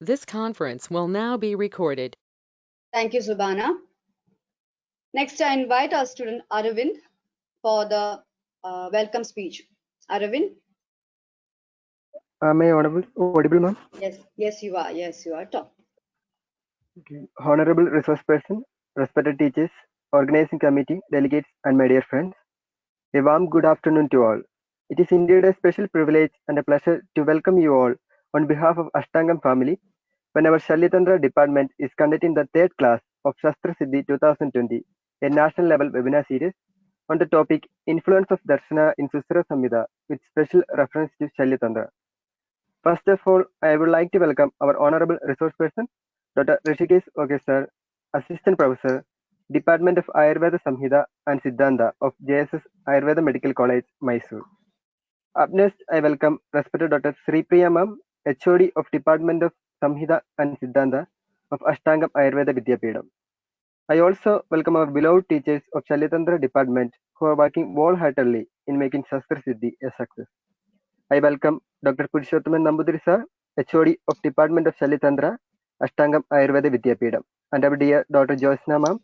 This conference will now be recorded. Thank you, Subhana. Next, I invite our student Aravind for the welcome speech. Aravind? Am I audible, ma'am? Yes, you are. Yes, you are. Talk. Okay. Honorable resource person, respected teachers, organizing committee, delegates, and my dear friends, a warm good afternoon to all. It is indeed a special privilege and a pleasure to welcome you all on behalf of Ashtamgam family when our Salyatantra department is conducting the third class of Sastrasiddhi 2020, a national level webinar series on the topic Influence of Darshana in Samhita with special reference to Salyatantra. First of all, I would like to welcome our honorable resource person, Dr. Hrishikesh Sir, Assistant Professor, Department of Ayurveda Samhita and Siddhanta of JSS Ayurveda Medical College, Mysore. Up next, I welcome respected Dr. Sri Priya Ma'am, HOD of Department of Samhita and Siddhanta of Ashtamgam Ayurveda Vidyapeedham. I also welcome our beloved teachers of Salyatantra department who are working wholeheartedly in making Sastrasiddhi a success. I welcome Dr. Purushothaman Nambudiri sir, HOD of Department of Salyatantra, Ashtangam Ayurveda Vidyapeedham, and our dear Dr. Josna ma'am,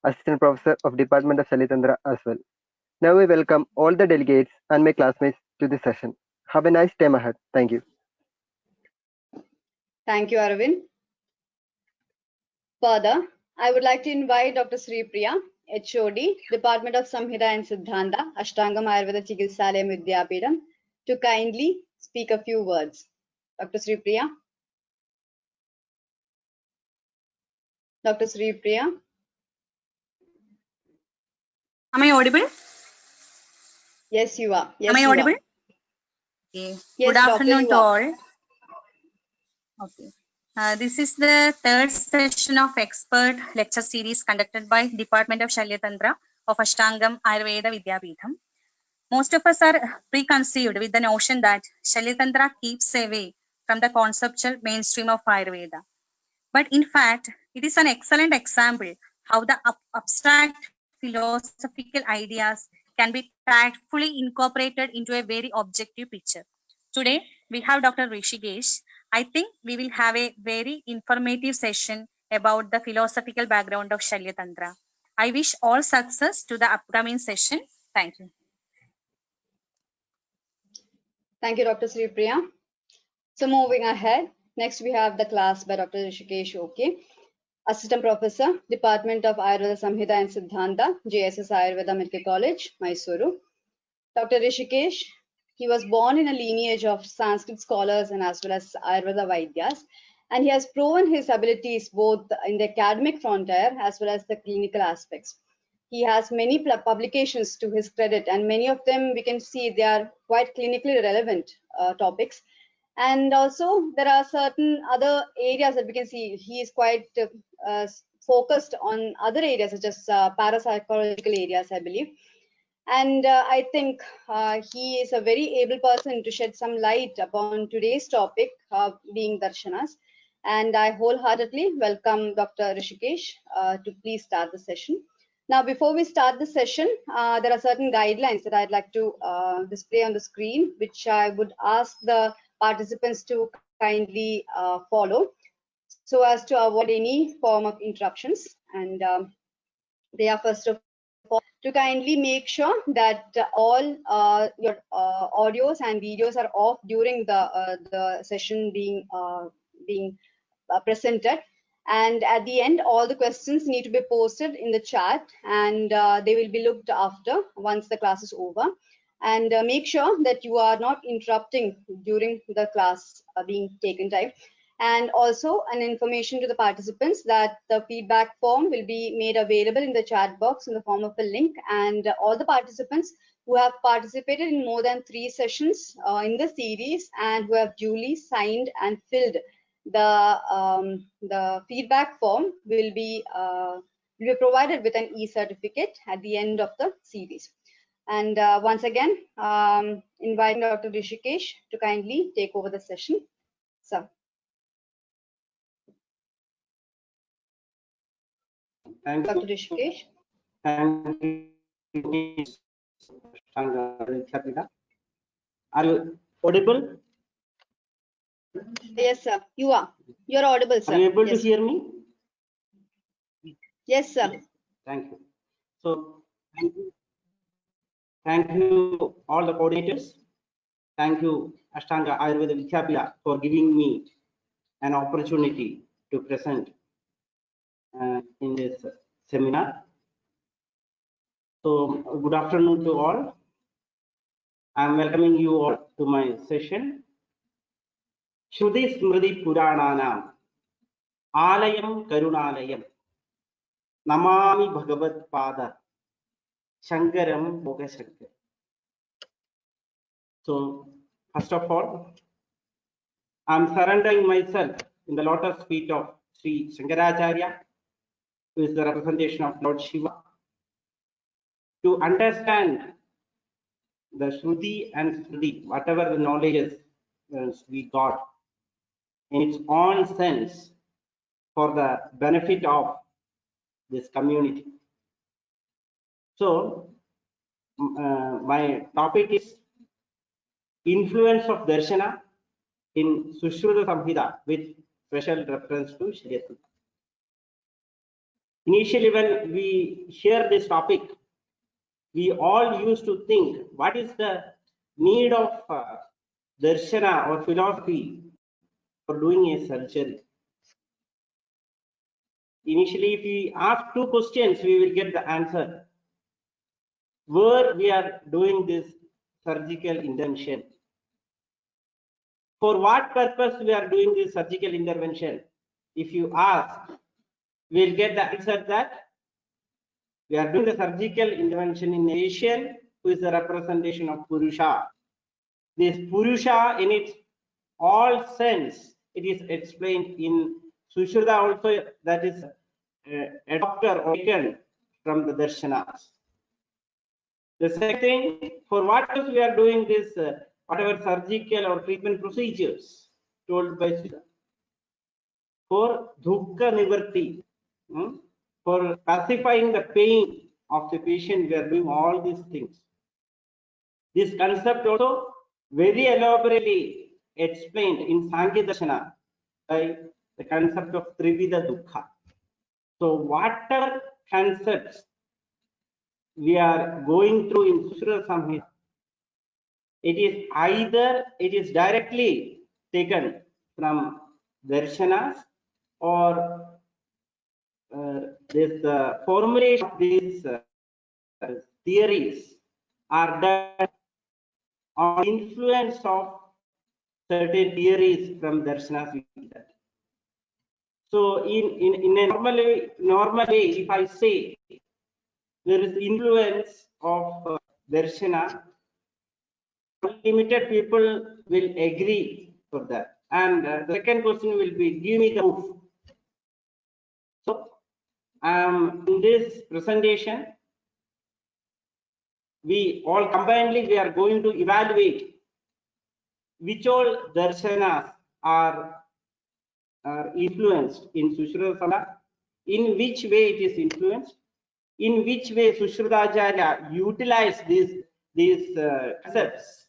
Assistant Professor of Department of Salyatantra as well. Now we welcome all the delegates and my classmates to this session. Have a nice time ahead. Thank you. Thank you, Aravind. Further, I would like to invite Dr. Sri Priya, HOD, Department of Samhita and Siddhanta, Ashtangam Ayurveda Chikitsalayam Vidyapeedham, to kindly speak a few words. Dr. Sri Priya. Dr. Sri Priya. Am I audible? Yes, you are. Yes, Am I you audible? are. Okay. Yes, Good afternoon to are. all. Okay. This is the third session of expert lecture series conducted by Department of Salyatantra of Ashtangam Ayurveda Vidyapeedham. Most of us are preconceived with the notion that Salyatantra keeps away from the conceptual mainstream of Ayurveda. But in fact, it is an excellent example how the abstract philosophical ideas can be tactfully incorporated into a very objective picture. Today, we have Dr. Hrishikesh. I think we will have a very informative session about the philosophical background of Salyatantra. I wish all success to the upcoming session. Thank you. Thank you, Dr. Sri Priya. So moving ahead, next we have the class by Dr. Hrishikesh OK, Assistant Professor, Department of Ayurveda Samhita and Siddhanta, JSS Ayurveda Medical College, Mysuru. Dr. Hrishikesh, he was born in a lineage of Sanskrit scholars and as well as Ayurveda Vaidyas, and he has proven his abilities both in the academic frontier as well as the clinical aspects. He has many publications to his credit, and many of them we can see they are quite clinically relevant topics. And also there are certain other areas that we can see he is quite focused on other areas such as parapsychological areas, I believe. And I think he is a very able person to shed some light upon today's topic, being Darshanas. And I wholeheartedly welcome Dr. Hrishikesh to please start the session. Now, before we start the session, there are certain guidelines that I'd like to display on the screen, which I would ask the participants to kindly follow so as to avoid any form of interruptions. And they are first of all to kindly make sure that all your audios and videos are off during the session being presented. And at the end, all the questions need to be posted in the chat, and they will be looked after once the class is over. And make sure that you are not interrupting during the class being taken time. And also an information to the participants that the feedback form will be made available in the chat box in the form of a link, and all the participants who have participated in more than 3 sessions in the series and who have duly signed and filled the feedback form will be provided with an e-certificate at the end of the series. And once again, inviting Dr. Hrishikesh to kindly take over the session. So. Dr. Hrishikesh. Thank you. Are you audible? Yes, sir. You are. You're audible, sir. Are you able Yes. to hear me? Yes, sir. Yes. Thank you. So, thank you all the coordinators. Thank you, Ashtanga Ayurveda Vidyapeedham, for giving me an opportunity to present in this seminar. So, good afternoon to all. I am welcoming you all to my session. Shruti Smriti Purananam Alayam Karunalayam Namami Bhagavat Pada Shankaram Boga Shankar. So, first of all, I am surrendering myself in the lotus feet of Sri Shankaracharya, who is the representation of Lord Shiva, to understand the Shruti and Smriti, whatever the knowledge we got in its own sense for the benefit of this community. So, my topic is influence of Darshana in Susrutha Samhita with special reference to Shalyatatra. Initially, when we hear this topic, we all used to think, what is the need of Darshana or philosophy for doing a surgery? Initially, if we ask two questions, we will get the answer. Where we are doing this surgical intervention? For what purpose we are doing this surgical intervention? If you ask, we'll get the answer that we are doing the surgical intervention in a patient who is the representation of Purusha. This Purusha in its all sense, it is explained in Susrutha also, that is adopted or taken from the Darshanas. The second thing, for what else we are doing this, whatever surgical or treatment procedures told by Susrutha? For dukkha nivarti, for pacifying the pain of the patient, we are doing all these things. This concept also very elaborately explained in Sankhya Darshana by the concept of Trivida Dukkha. So whatever concepts we are going through in Susrutha Samhita, it is directly taken from Darshanas, or this formulation of these theories are done on influence of certain theories from Darshanas. So in a normal way, if I say there is influence of Darshana, limited people will agree for that. And the second question will be, give me the proof. So in this presentation, we all combinedly we are going to evaluate which all Darshanas are influenced in Susrutha Samhita, in which way it is influenced, in which way Susrutacharya utilized these concepts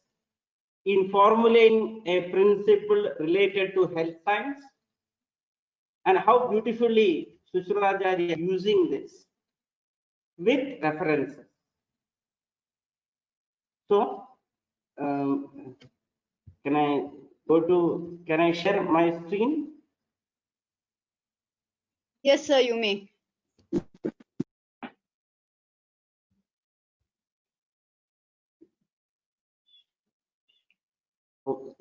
in formulating a principle related to health science, and how beautifully Susrutacharya using this with references. So, can I share my screen? Yes, sir, you may. Okay.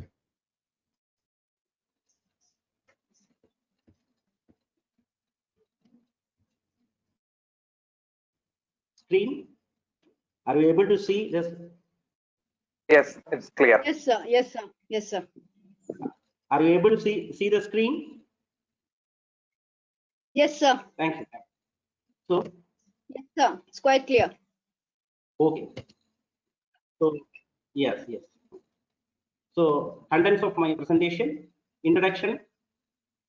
Screen, are you able to see this? Yes, it's clear. Yes, sir. Yes, sir. Yes, sir. Are you able to see the screen? Yes, sir. Thank you. So, Yes, sir. It's quite clear. okay. So, yes. So, contents of my presentation: introduction,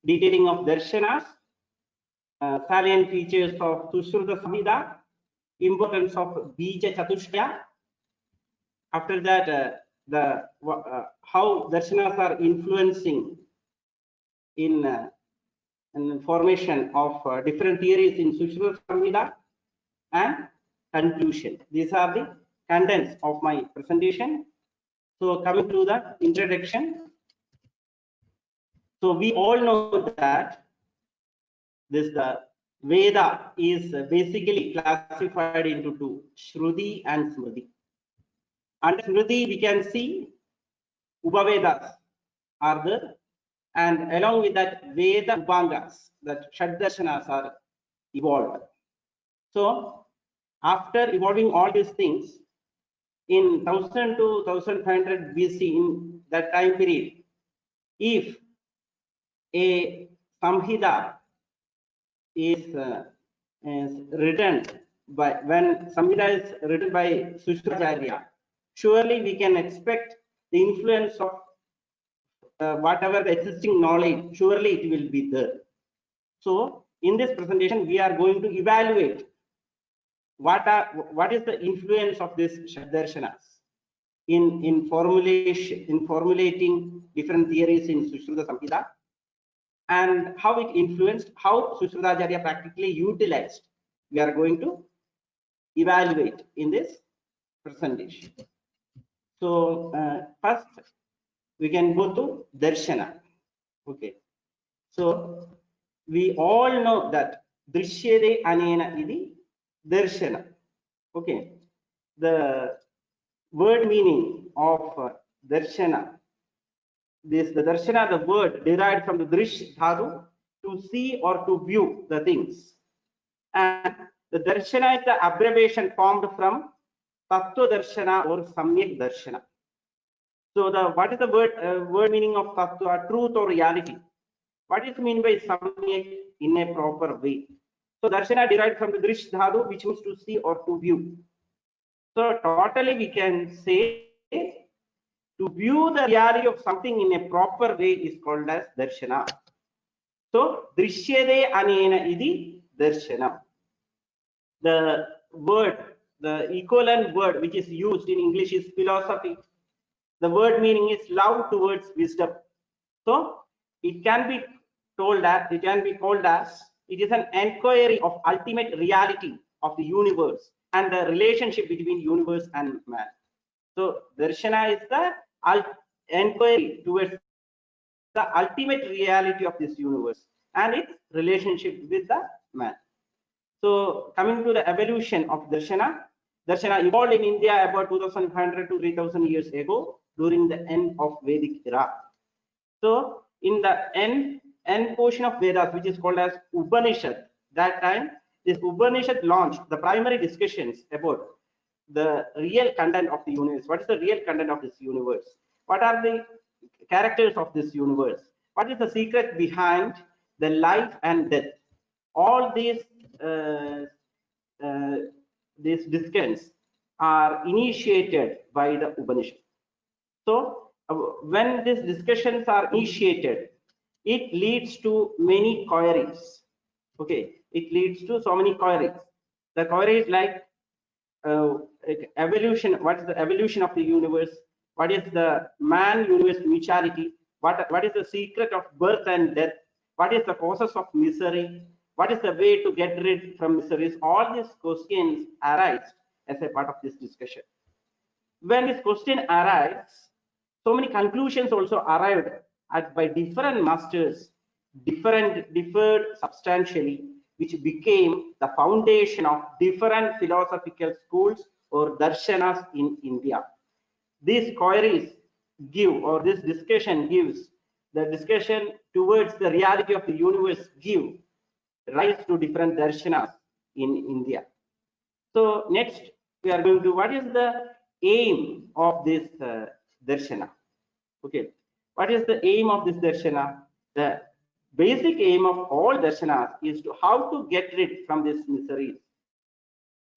detailing of Darshanas, salient features of Susrutha Samhita, importance of Bija Chatushya. After that, how Darshanas are influencing in formation of different theories in Susrutha Samhita and conclusion. These are the contents of my presentation. So coming to the introduction. So we all know that the Veda is basically classified into two, Shruti and Smriti. Under Smriti, we can see Upavedas are there, and along with that, Veda Upangas, that Darshanas are evolved. So, after evolving all these things, in 1000 to 1500 BC, in that time period, if a Samhita is written by, when Samhita is written by Susrutha, surely we can expect the influence of whatever the existing knowledge, surely it will be there. So in this presentation, we are going to evaluate what is the influence of this Darshanas in formulating different theories in Susrutha Samhita, and how it influenced, how Susrutha practically utilized. We are going to evaluate in this presentation. So first we can go to Darshana. Okay, so we all know that Drishyate Anena Idi Darshana. Okay, the word meaning of Darshana, the Darshana, the word derived from the Drish Dhatu, to see or to view the things, and the Darshana is the abbreviation formed from Tattva Darshana or Samyak Darshana. So what is the word meaning of Tattva? Truth or reality. What is meant by Samyak? In a proper way. So Darshana derived from the Drish Dhatu, which means to see or to view. So totally we can say to view the reality of something in a proper way is called as Darshana. So Drishyate Anena Idi Darshana. The word, the equivalent word which is used in English is philosophy. The word meaning is love towards wisdom. So it can be told that it can be called as it is an inquiry of ultimate reality of the universe and the relationship between universe and man. So Darshana is the inquiry towards the ultimate reality of this universe and its relationship with the man. So coming to the evolution of Darshana, Darshana evolved in India about 2500 to 3000 years ago during the end of Vedic era. So in the end portion of Vedas, which is called as Upanishad, that time this Upanishad launched the primary discussions about the real content of the universe. What is the real content of this universe? What are the characters of this universe? What is the secret behind the life and death? All these discussions are initiated by the Upanishad. So when these discussions are initiated, it leads to many queries. Okay, it leads to so many queries. The queries like evolution. What is the evolution of the universe? What is the man-universe mutuality? What is the secret of birth and death? What is the causes of misery? What is the way to get rid from miseries? All these questions arise as a part of this discussion. When this question arises, so many conclusions also arrived at by different masters, differed substantially, which became the foundation of different philosophical schools or darshanas in India. These queries give, or this discussion gives, the discussion towards the reality of the universe give rise to different darshanas in India. So next we are going to, what is the aim of this darshana? Okay, what is the aim of this darshana? The basic aim of all darshanas is to how to get rid from these miseries.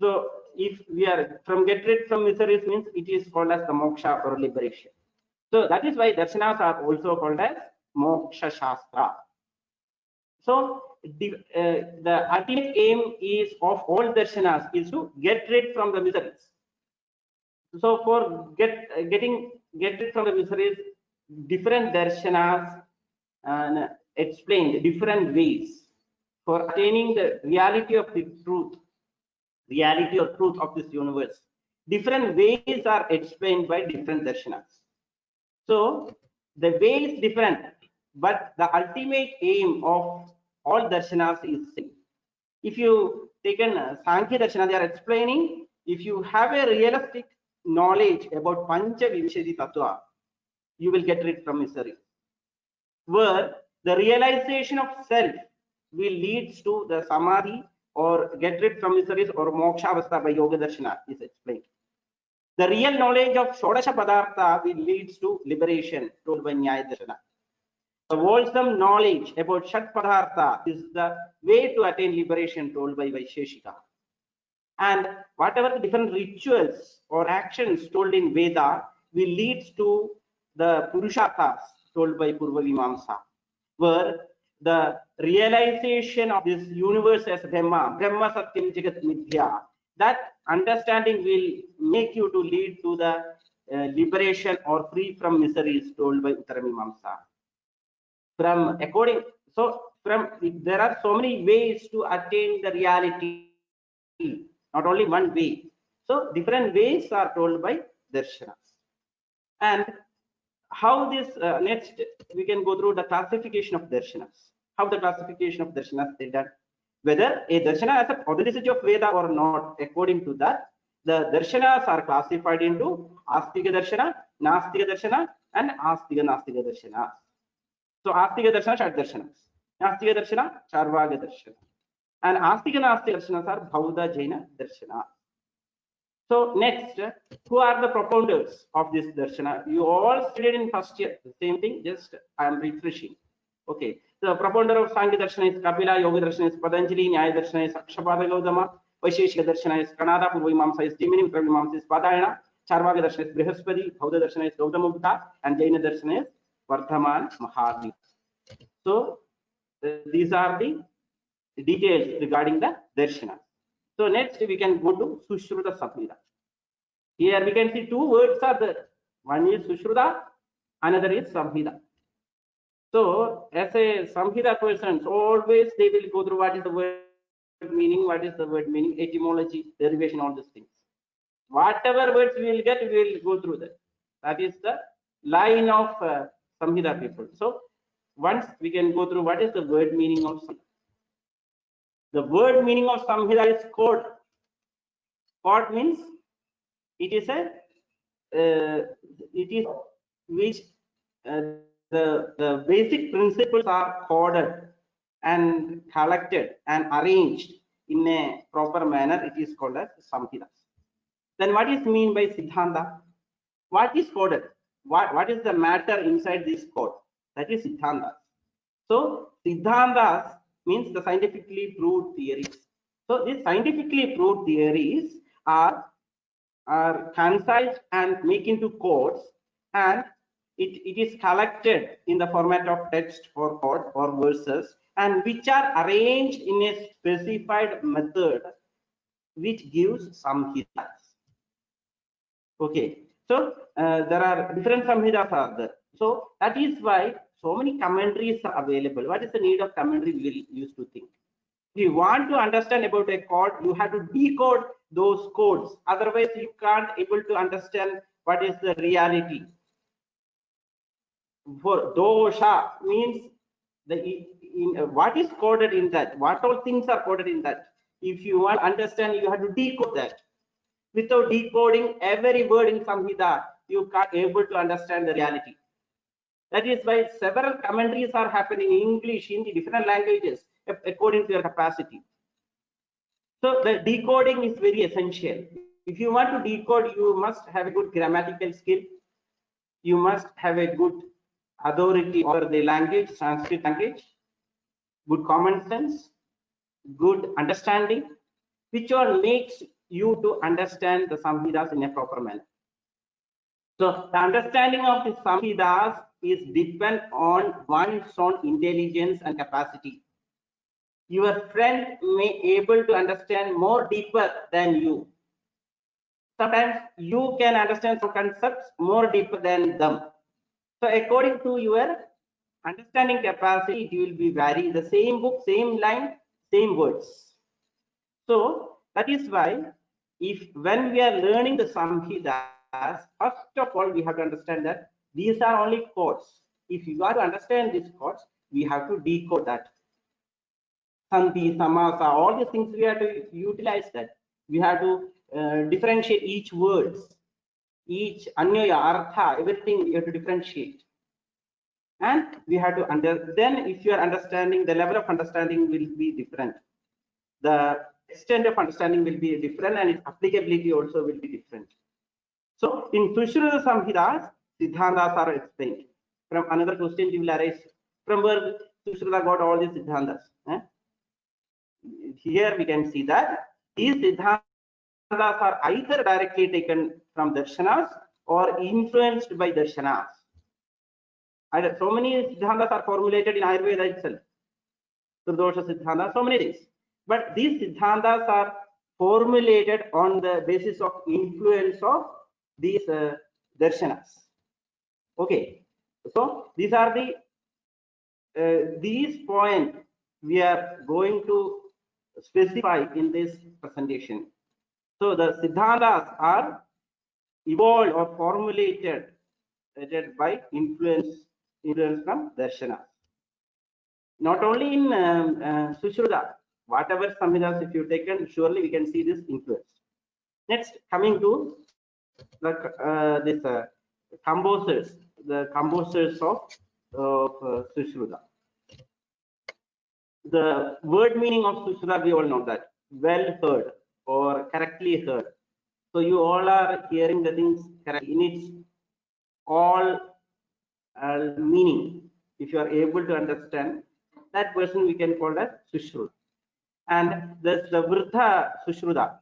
So if we are get rid from miseries means it is called as the moksha or liberation. So that is why darshanas are also called as moksha shastra. So the ultimate aim is of all darshanas is to get rid from the miseries. So for get rid from the miseries, different darshanas explained different ways for attaining the reality of the truth, reality or truth of this universe. Different ways are explained by different darshanas. So the way is different, but the ultimate aim of all darshanas is same. If you take an Sankhya Darshana, they are explaining, if you have a realistic knowledge about Pancha Vimshati Tattva, you will get rid from misery. Where the realization of self will lead to the Samadhi or get rid from miseries or Moksha Avastha by Yoga Darshana is explained. The real knowledge of Shodasha Padartha will lead to liberation told by Nyaya Darshana. The wholesome knowledge about Shat Padartha is the way to attain liberation told by Vaisheshika. And whatever the different rituals or actions told in Veda will lead to the Purusharthas told by Purva Vimamsa, where the realization of this universe as Brahma, Brahma Satyam Jagat Mithya, that understanding will make you to lead to the liberation or free from miseries told by Uttaramimamsa. From according, so from there are so many ways to attain the reality, not only one way. So different ways are told by darshanas. And how this next we can go through the classification of darshanas. How the classification of darshanas is done. Whether a darshana has a authenticity of Veda or not, according to that, the darshanas are classified into Astika Darshana, Nastika Darshana, and Astika Nastika Darshanas. So Astika Darshana, Shat Darshanas. Nastika Darshana, Charvaga Darshana. And Astika Nastika Darshanas are Bauddha Jaina Darshana. So next, who are the propounders of this Darshana? You all studied in first year, the same thing, just I am refreshing. Okay, the propounder of Sankhya Darshana is Kapila, Yoga Darshana is Patanjali, Nyaya Darshana is Akshapada Gautama, Vaisheshika Darshana is Kanada, Purva Vimamsa is Jimini, Uttara Vimamsa is Padayana, Charvaga Darshana is Brihaspati, Bauddha Darshana is Gautama Buddha, and Jaina Darshana is Vardhaman Mahavir. So these are the details regarding the Darshana. So next we can go to Susrutha Samhita. Here we can see two words are there. One is Susrutha, another is Samhita. So as a Samhita person, always they will go through what is the word meaning, what is the word meaning, etymology, derivation, all these things. Whatever words we will get, we will go through that. That is the line of Samhita people. So once we can go through what is the word meaning of Samhita. The word meaning of Samhita is code. Code means it is a it is which the basic principles are coded and collected and arranged in a proper manner. It is called as Samhitas. Then what is mean by Siddhanta? What is coded? What is the matter inside this code? That is Siddhantas. So Siddhantas means the scientifically proved theories. So these scientifically proved theories are concise and make into codes, and it is collected in the format of text or code or verses, and which are arranged in a specified method which gives samhitas. Okay, so there are different samhitas are there. So that is why so many commentaries are available. What is the need of commentary? We used to think. If you want to understand about a code, you have to decode those codes. Otherwise, you can't able to understand what is the reality. For dosha means what is coded in that. What all things are coded in that. If you want to understand, you have to decode that. Without decoding every word in Samhita, you can't able to understand the reality. That is why several commentaries are happening in English, in the different languages, according to your capacity. So the decoding is very essential. If you want to decode, you must have a good grammatical skill. You must have a good authority over the language, Sanskrit language, good common sense, good understanding, which all makes you to understand the Samhitas in a proper manner. So the understanding of the Samhitas is depend on one's own intelligence and capacity. Your friend may able to understand more deeper than you. Sometimes you can understand some concepts more deeper than them. So according to your understanding capacity, it will be vary. The same book, same line, same words. So that is why when we are learning the Samhitas, first of all, we have to understand that these are only codes. If you are to understand these codes, we have to decode that. Sandhi, Samasa, all these things we have to utilize that. We have to differentiate each words, each Anyaya, Artha, everything you have to differentiate. And we have to then if you are understanding, the level of understanding will be different. The extent of understanding will be different and its applicability also will be different. So in Susrutha Samhitas, Siddhantas are explained. From another question you will arise, from where Susrutha got all these Siddhantas. Here we can see that these Siddhantas are either directly taken from Darshanas or influenced by Darshanas. So many Siddhantas are formulated in Ayurveda itself. Dosha Siddhanta, so many things. But these Siddhantas are formulated on the basis of influence of these Darshanas. Okay, so these are these points we are going to specify in this presentation. So the Siddhantas are evolved or formulated by influence from Darshanas. Not only in Susrutha, whatever Samhitas if you taken, surely we can see this influence. Next, coming to the composers, the composers of Susrutha. The word meaning of Susrutha, we all know that, well heard or correctly heard. So you all are hearing the things correctly in its all meaning. If you are able to understand, that person we can call as Susrutha. And the Vruddha Susrutha,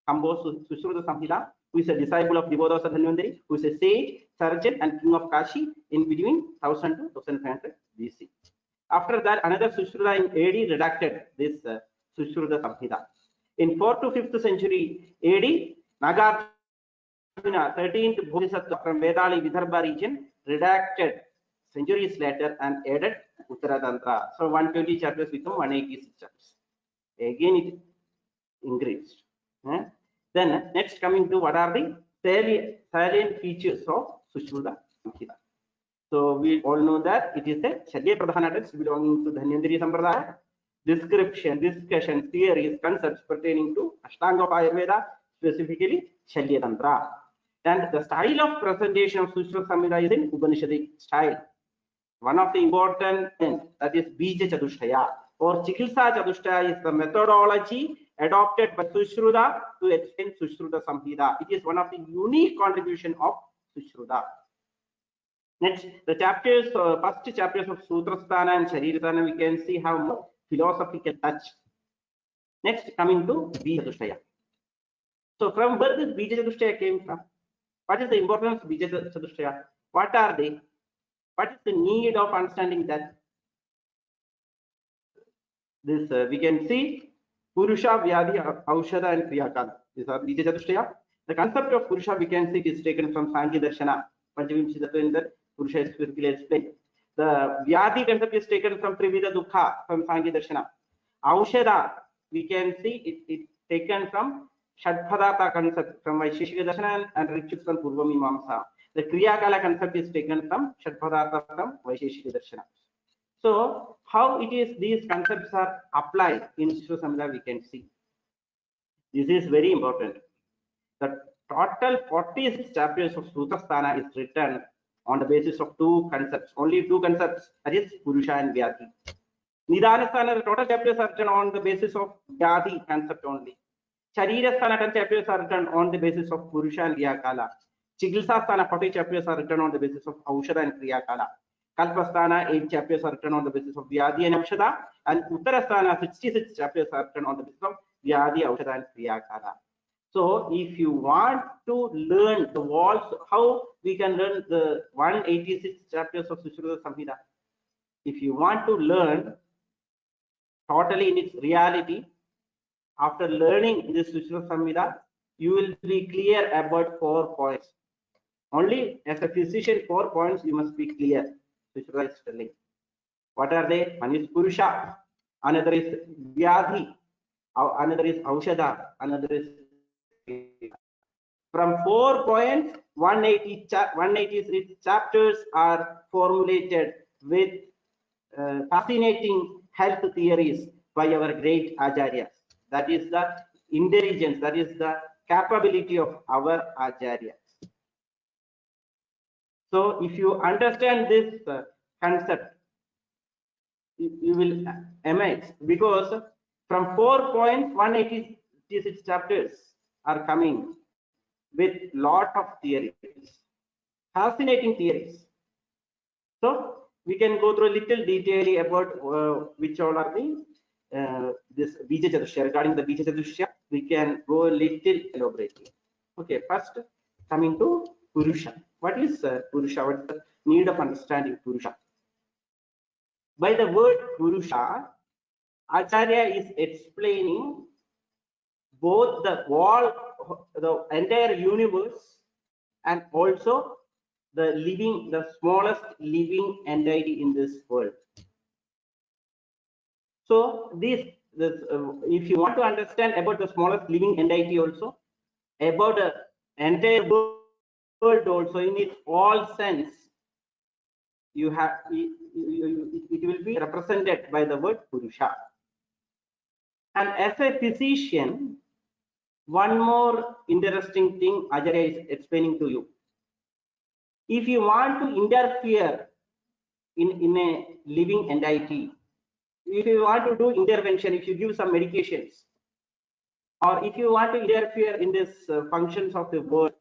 composed Susrutha Samhita, who is a disciple of Devodas Dhanvantari, who is a sage, surgeon, and king of Kashi in between 1000 to 1500 BC. After that, another Susrutha in AD redacted this Susrutha Samhita. In 4th to 5th century AD, Nagarjuna, 13th Bodhisattva from Vedali Vidarbha region, redacted centuries later and added Uttaratantra. So 120 chapters become 186 chapters. Again, it increased. Then next, coming to what are the salient features of Susrutha Samhita. So we all know that it is a Shalya Pradhana text belonging to Dhanvantari Sampradaya. Description, discussion, theories, concepts pertaining to Ashtanga of Ayurveda, specifically Salyatantra. And the style of presentation of Susrutha Samhita is in Upanishadic style. One of the important things, that is Bija Chatushtaya or Chikilsa Chatushtaya, is the methodology adopted by Susrutha to explain Susrutha Samhita. It is one of the unique contribution of Susrutha. Next, the chapters, first chapters of Sutrasthana and Sharirasthana, we can see have more philosophical touch. Next, coming to Bija Chatushtaya. So from where this Bija Chatushtaya came from? What is the importance of Bija Chatushtaya? What are they? What is the need of understanding that? This we can see Purusha, Vyadhi, Aushadha, and Kriyakala. These are Bija Chatushtaya. The concept of Purusha, we can see it is taken from Sankhya Darshana. Panchavimshi Tattva in the Purusha is specifically explained. The Vyadhi concept is taken from Trivida Dukha from Sankhya Darshana. Aushadha, we can see it taken from Shadpadartha concept from Vaisheshika Darshana and rituals from Purva Mimamsa. The Kriyakala concept is taken from Shadpadartha from Vaisheshika Darshana. So how it is these concepts are applied in Susrutha Samhita, we can see. This is very important. The total 46 chapters of Sutrasthana is written on the basis of two concepts, only two concepts, that is Purusha and Vyadhi. Nidhanasthana, the total chapters are written on the basis of Vyadhi concept only. Sharirasthana, 10 chapters are written on the basis of Purusha and Kriyakala. Chikilsasthana, 40 chapters are written on the basis of Aushadha and Kriyakala. Kalpasthana, 8 chapters are written on the basis of Vyadhi and Aushadha. And Uttarasthana, 66 chapters are written on the basis of Vyadhi, Aushadha, and Kriyakala. So if you want to learn the walls, how we can learn the 186 chapters of Susrutha Samhita? If you want to learn totally in its reality, after learning this Susrutha Samhita, you will be clear about 4 points. Only as a physician, 4 points you must be clear. Susrutha is telling. What are they? One is Purusha, another is Vyadhi, another is Aushadha, another is. From 4 points, 186 chapters are formulated with fascinating health theories by our great Acharyas. That is the intelligence, that is the capability of our Acharyas. So if you understand this concept, you will amaze, because from 4 points, 186 chapters are coming with lot of theories, fascinating theories. So we can go through a little detail about which all are the this Bija Chaturshya. Regarding the Bija Chaturshya, we can go a little elaborately. Okay, first coming to Purusha. What is Purusha? What is the need of understanding Purusha? By the word Purusha, Acharya is explaining both the entire universe, and also the smallest living entity in this world. So if you want to understand about the smallest living entity also, about the entire world also in its all sense, you have it will be represented by the word Purusha. And as a physician, one more interesting thing Acharya is explaining to you. If you want to interfere in a living entity, if you want to do intervention, if you give some medications, or if you want to interfere in this functions of the world,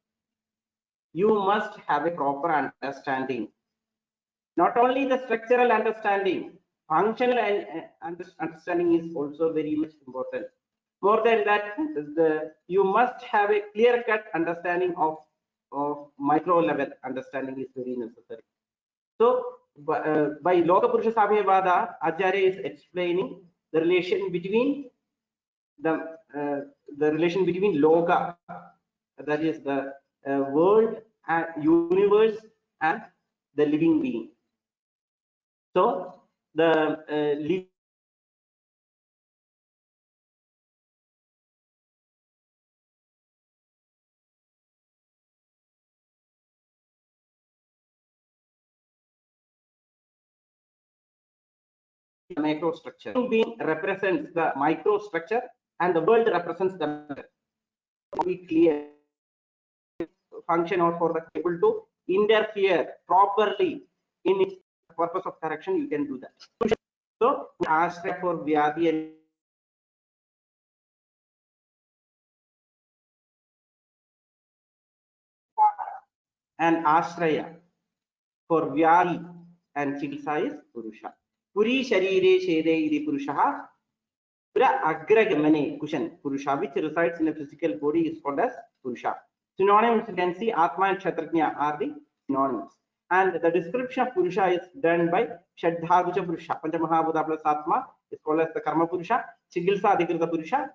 you must have a proper understanding. Not only the structural understanding, functional understanding is also very much important. More than that, you must have a clear-cut understanding of micro level understanding is very necessary. So by Loka Purusha Samyavada, Acharya is explaining the relation between the relation between Loka, that is the world and universe, and the living being. So the living microstructure. Being represents the microstructure, and the world represents the matter. Be clear function, or for the able to interfere properly in its purpose of correction, you can do that. So Ashraya for Vyadhi and Ashraya for Vyadhi and Chikitsa is Purusha. Puri Sharire Shede Idi Purusha. Pura Agragamane Kushan Purusha, which resides in a physical body, is called as Purusha. Synonyms you can see Atma and Kshatrajna are the synonyms. And the description of Purusha is done by Shaddhaguja Purusha. Panchamahabhuta plus Atma is called as the Karma Purusha, Chigilsa Adhikrita Purusha,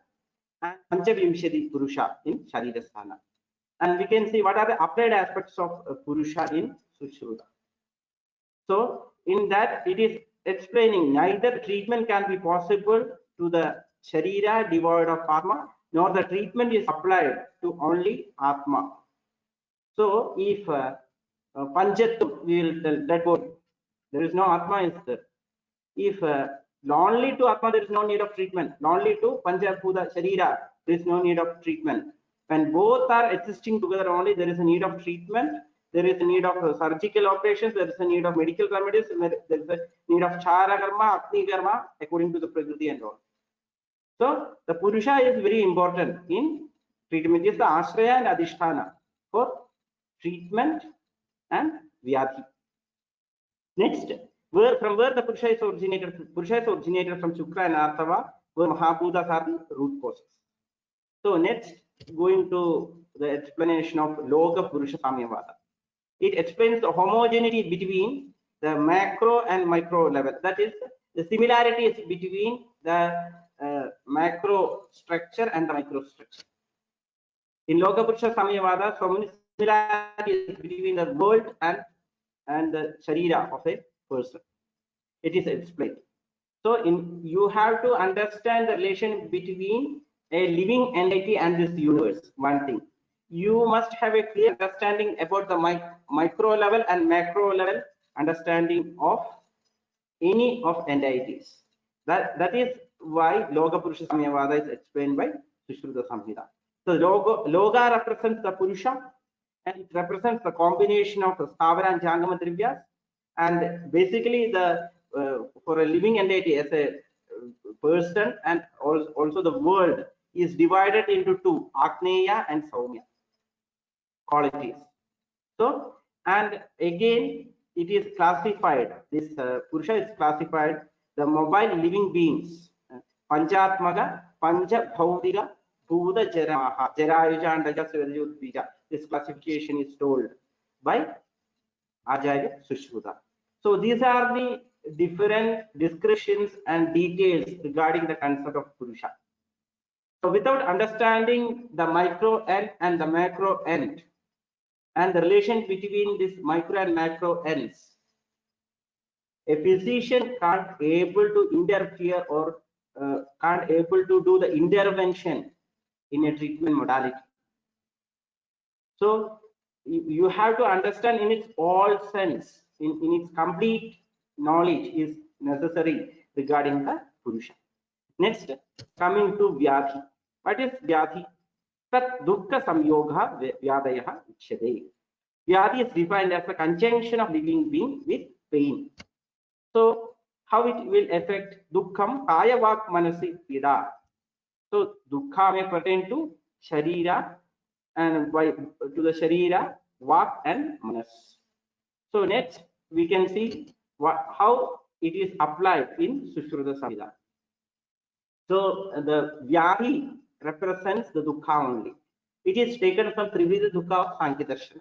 and Panchavimshadi Purusha in Sharirasthana. And we can see what are the applied aspects of Purusha in Susrutha. So in that it is explaining neither treatment can be possible to the Sharira devoid of Atma, nor the treatment is applied to only Atma. So if Panchatum, we will tell that body, there is no Atma is there. If only to Atma there is no need of treatment, only to Panchabhuta Sharira there is no need of treatment. When both are existing together only, there is a need of treatment, there is a need of surgical operations, there is a need of medical remedies, there is a need of Chara Karma, Agni Karma, according to the Prakriti and all. So the Purusha is very important in treatment. It is the Ashraya and Adhisthana for treatment and Vyadhi. Next, from where the Purusha is originated? Purusha is originated from Shukra and Artava, where Mahabhutas are the root causes. So next, going to the explanation of Loka Purusha Samyavada. It explains the homogeneity between the macro and micro level. That is, the similarities between the macro structure and the micro structure. In Loka Purusha Samyavada, so many similarities between the world and the Sharira of a person. it is explained. So you have to understand the relation between a living entity and this universe. One thing, you must have a clear understanding about the micro level and macro level understanding of any of entities. That is why Loga Purusha Samyavada is explained by Susrutha Samhita. So Loga represents the Purusha, and it represents the combination of the Stavara and Jangama Drivyas. And basically, the for a living entity as a person, and also the world is divided into two, Agneya and Saumya qualities. So, and again, it is classified, this Purusha is classified, the mobile living beings, Panchatmaga, Pancha Bhaudika, Bhuda Jaraha, Jarayuja and Rajasyudbija. This classification is told by Acharya Susrutha. So these are the different descriptions and details regarding the concept of Purusha. So without understanding the micro end and the macro end and the relation between this micro and macro ends, a physician can't able to interfere or can't able to do the intervention in a treatment modality. So you have to understand in its all sense, in its complete knowledge is necessary regarding the Purusha. Next, coming to Vyadhi. What is Vyadhi? Tat dukkha samyogha vyadayah uchyate. Vyadhi is defined as a conjunction of living being with pain. So how it will affect dukkham kaya vak manasi pida. So dukkha may pertain to sharira and to the sharira, vak and manas. So next we can see how it is applied in Susrutha Samhita. So the Vyadhi represents the dukkha only. It is taken from Trivida Dukkha of Sankhya Darshana.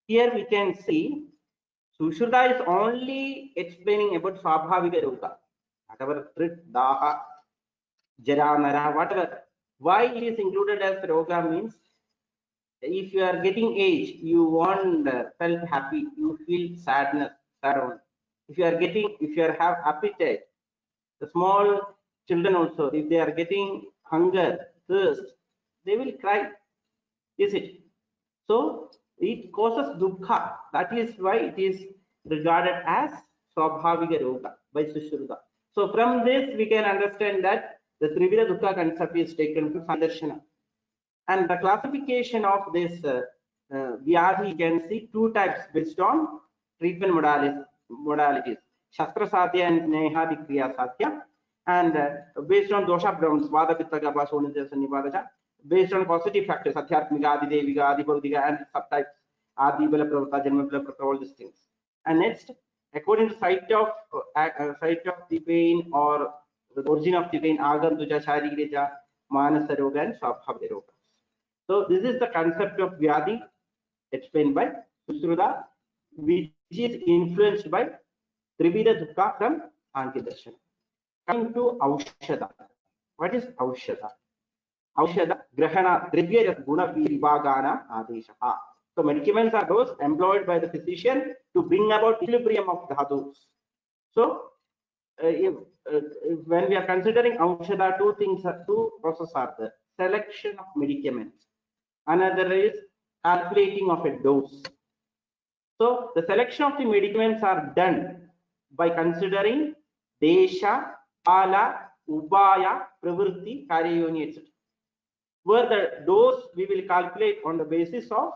Here we can see Susrutha is only explaining about Swabhavika Roga, whatever Trit, Daha, Jara, Nara, whatever. Why it is included as Roga means, if you are getting age, you won't felt happy, you feel sadness, sadness. If you have appetite, the small children also, if they are getting hunger, thirst, they will cry. Is it? So it causes dukkha. That is why it is regarded as Swabhavika Roga by Susrutha. So from this we can understand that the Trivida Dukkha concept is taken from Darshana. And the classification of this Vyadhi, you can see two types based on treatment modalities. Sastrasiddhi and Nehadi Kriya Satya. And based on dosha brahms, Vada Pitta Gaba Sonita Sanivadaja, based on positive factors, Adhyatmika, Adi Devika, Adi Bhaudika, and subtypes, Adi Bala Pravata, Janma Bala Pravata, all these things. And next, according to site of the pain or the origin of the pain, Agantuja, Sharigreja, Manasa Roga, and Swabhavika Roga. So this is the concept of Vyadhi explained by Susrutha, which is influenced by Trivida Dukkha from Sankhya Darshana. Coming to Aushadha. What is Aushadha? Aushadha, Grahana, Drivya Guna Vibhagana Adeshaha. So medicaments are those employed by the physician to bring about equilibrium of dhatus. So when we are considering Aushadha, two processes are there. Selection of medicaments. Another is calculating of a dose. So the selection of the medicaments are done by considering desha, kala, ubaya, pravritti, karyayoni, etc. Where the dose we will calculate on the basis of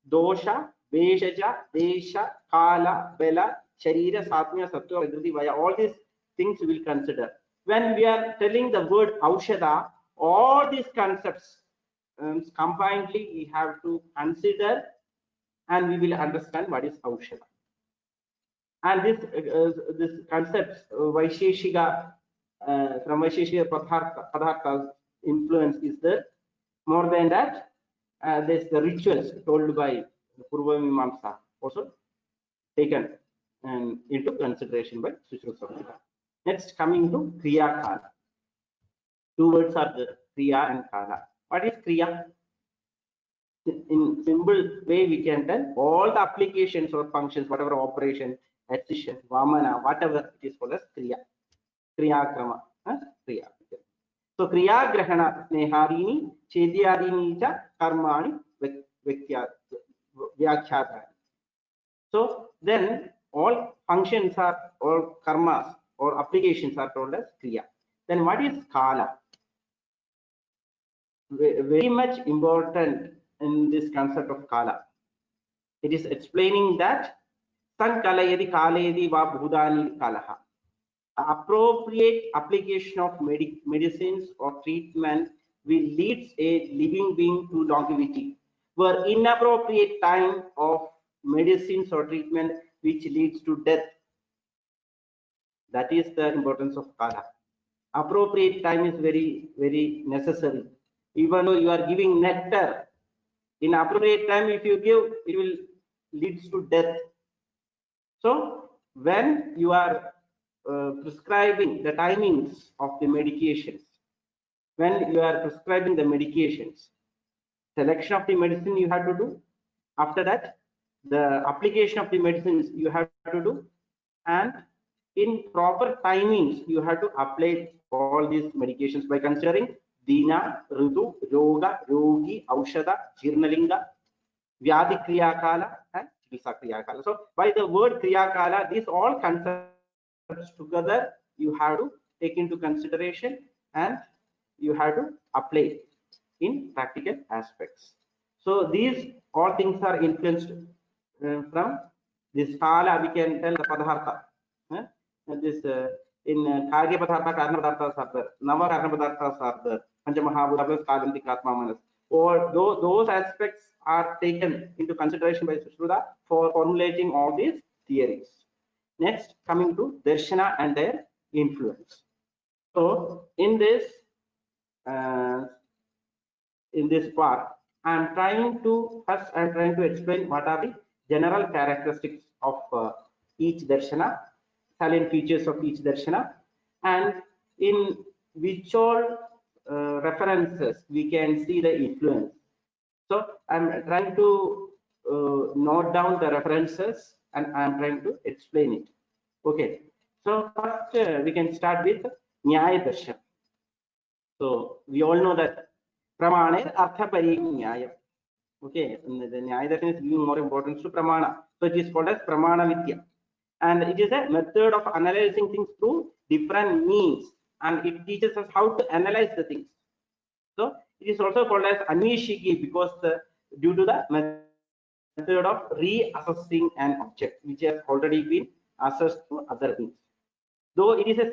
dosha, veshaja, desha, kala, bela, sharira, satmya, sattva, prakriti, vaya. All these things we will consider. When we are telling the word aushadha, all these concepts combinedly we have to consider, and we will understand what is aushadha. And this concepts Vaisheshika from Vaisheshika Padartha influence is there. More than that, there's the rituals told by the Purva Mimamsa also taken into consideration by Susrutha. Next, coming to Kriya Kala. Two words are the Kriya and Kala. What is Kriya? In simple way, we can tell all the applications or functions, whatever operation, addition, vamana, whatever it is called as kriya, kriya krama, kriya. So kriya grahana sneharini chedyadini cha karmani vyakhyatani. So then all functions are, all karmas or applications are told as kriya. Then what is kala? Very much important in this concept of kala. It is explaining that san kalayadi kalayadi va bhudani kalaha. Appropriate application of medicines or treatment will lead a living being to longevity, where inappropriate time of medicines or treatment which leads to death. That is the importance of kala. Appropriate time is very, very necessary. Even though you are giving nectar, in appropriate time, if you give, it will leads to death. So when you are prescribing the timings of the medications, when you are prescribing the medications, selection of the medicine you have to do. After that, the application of the medicines you have to do, and in proper timings you have to apply all these medications by considering dina, ritu, roga, rogi, aushada, jirnalinga, vyadi kriyakala, and chikitsa kriyakala. So by the word kriyakala, these all concepts together you have to take into consideration and you have to apply in practical aspects. So these all things are influenced from this kala. We can tell the padartha. This in karya padartha, karna padarthas are there. Nava karna padarthas are there. Pancha mahabhuta plus kalantik atma manas. Or those aspects are taken into consideration by Susrutha for formulating all these theories. Next, coming to Darshana and their influence. So in this part, I'm trying to explain what are the general characteristics of each darshana, salient features of each darshana, and in which all references we can see the influence. So I'm trying to note down the references and I'm trying to explain it. Okay. So first we can start with Nyaya Darshan. So we all know that Pramane Artha Nyaya. Okay, the Nyaya Darshan is giving more importance to Pramana. So it is called as Pramana Vidya. And it is a method of analyzing things through different means. And it teaches us how to analyze the things. So it is also called as Anveshiki because due to the method of reassessing an object which has already been assessed to other means. Though it is a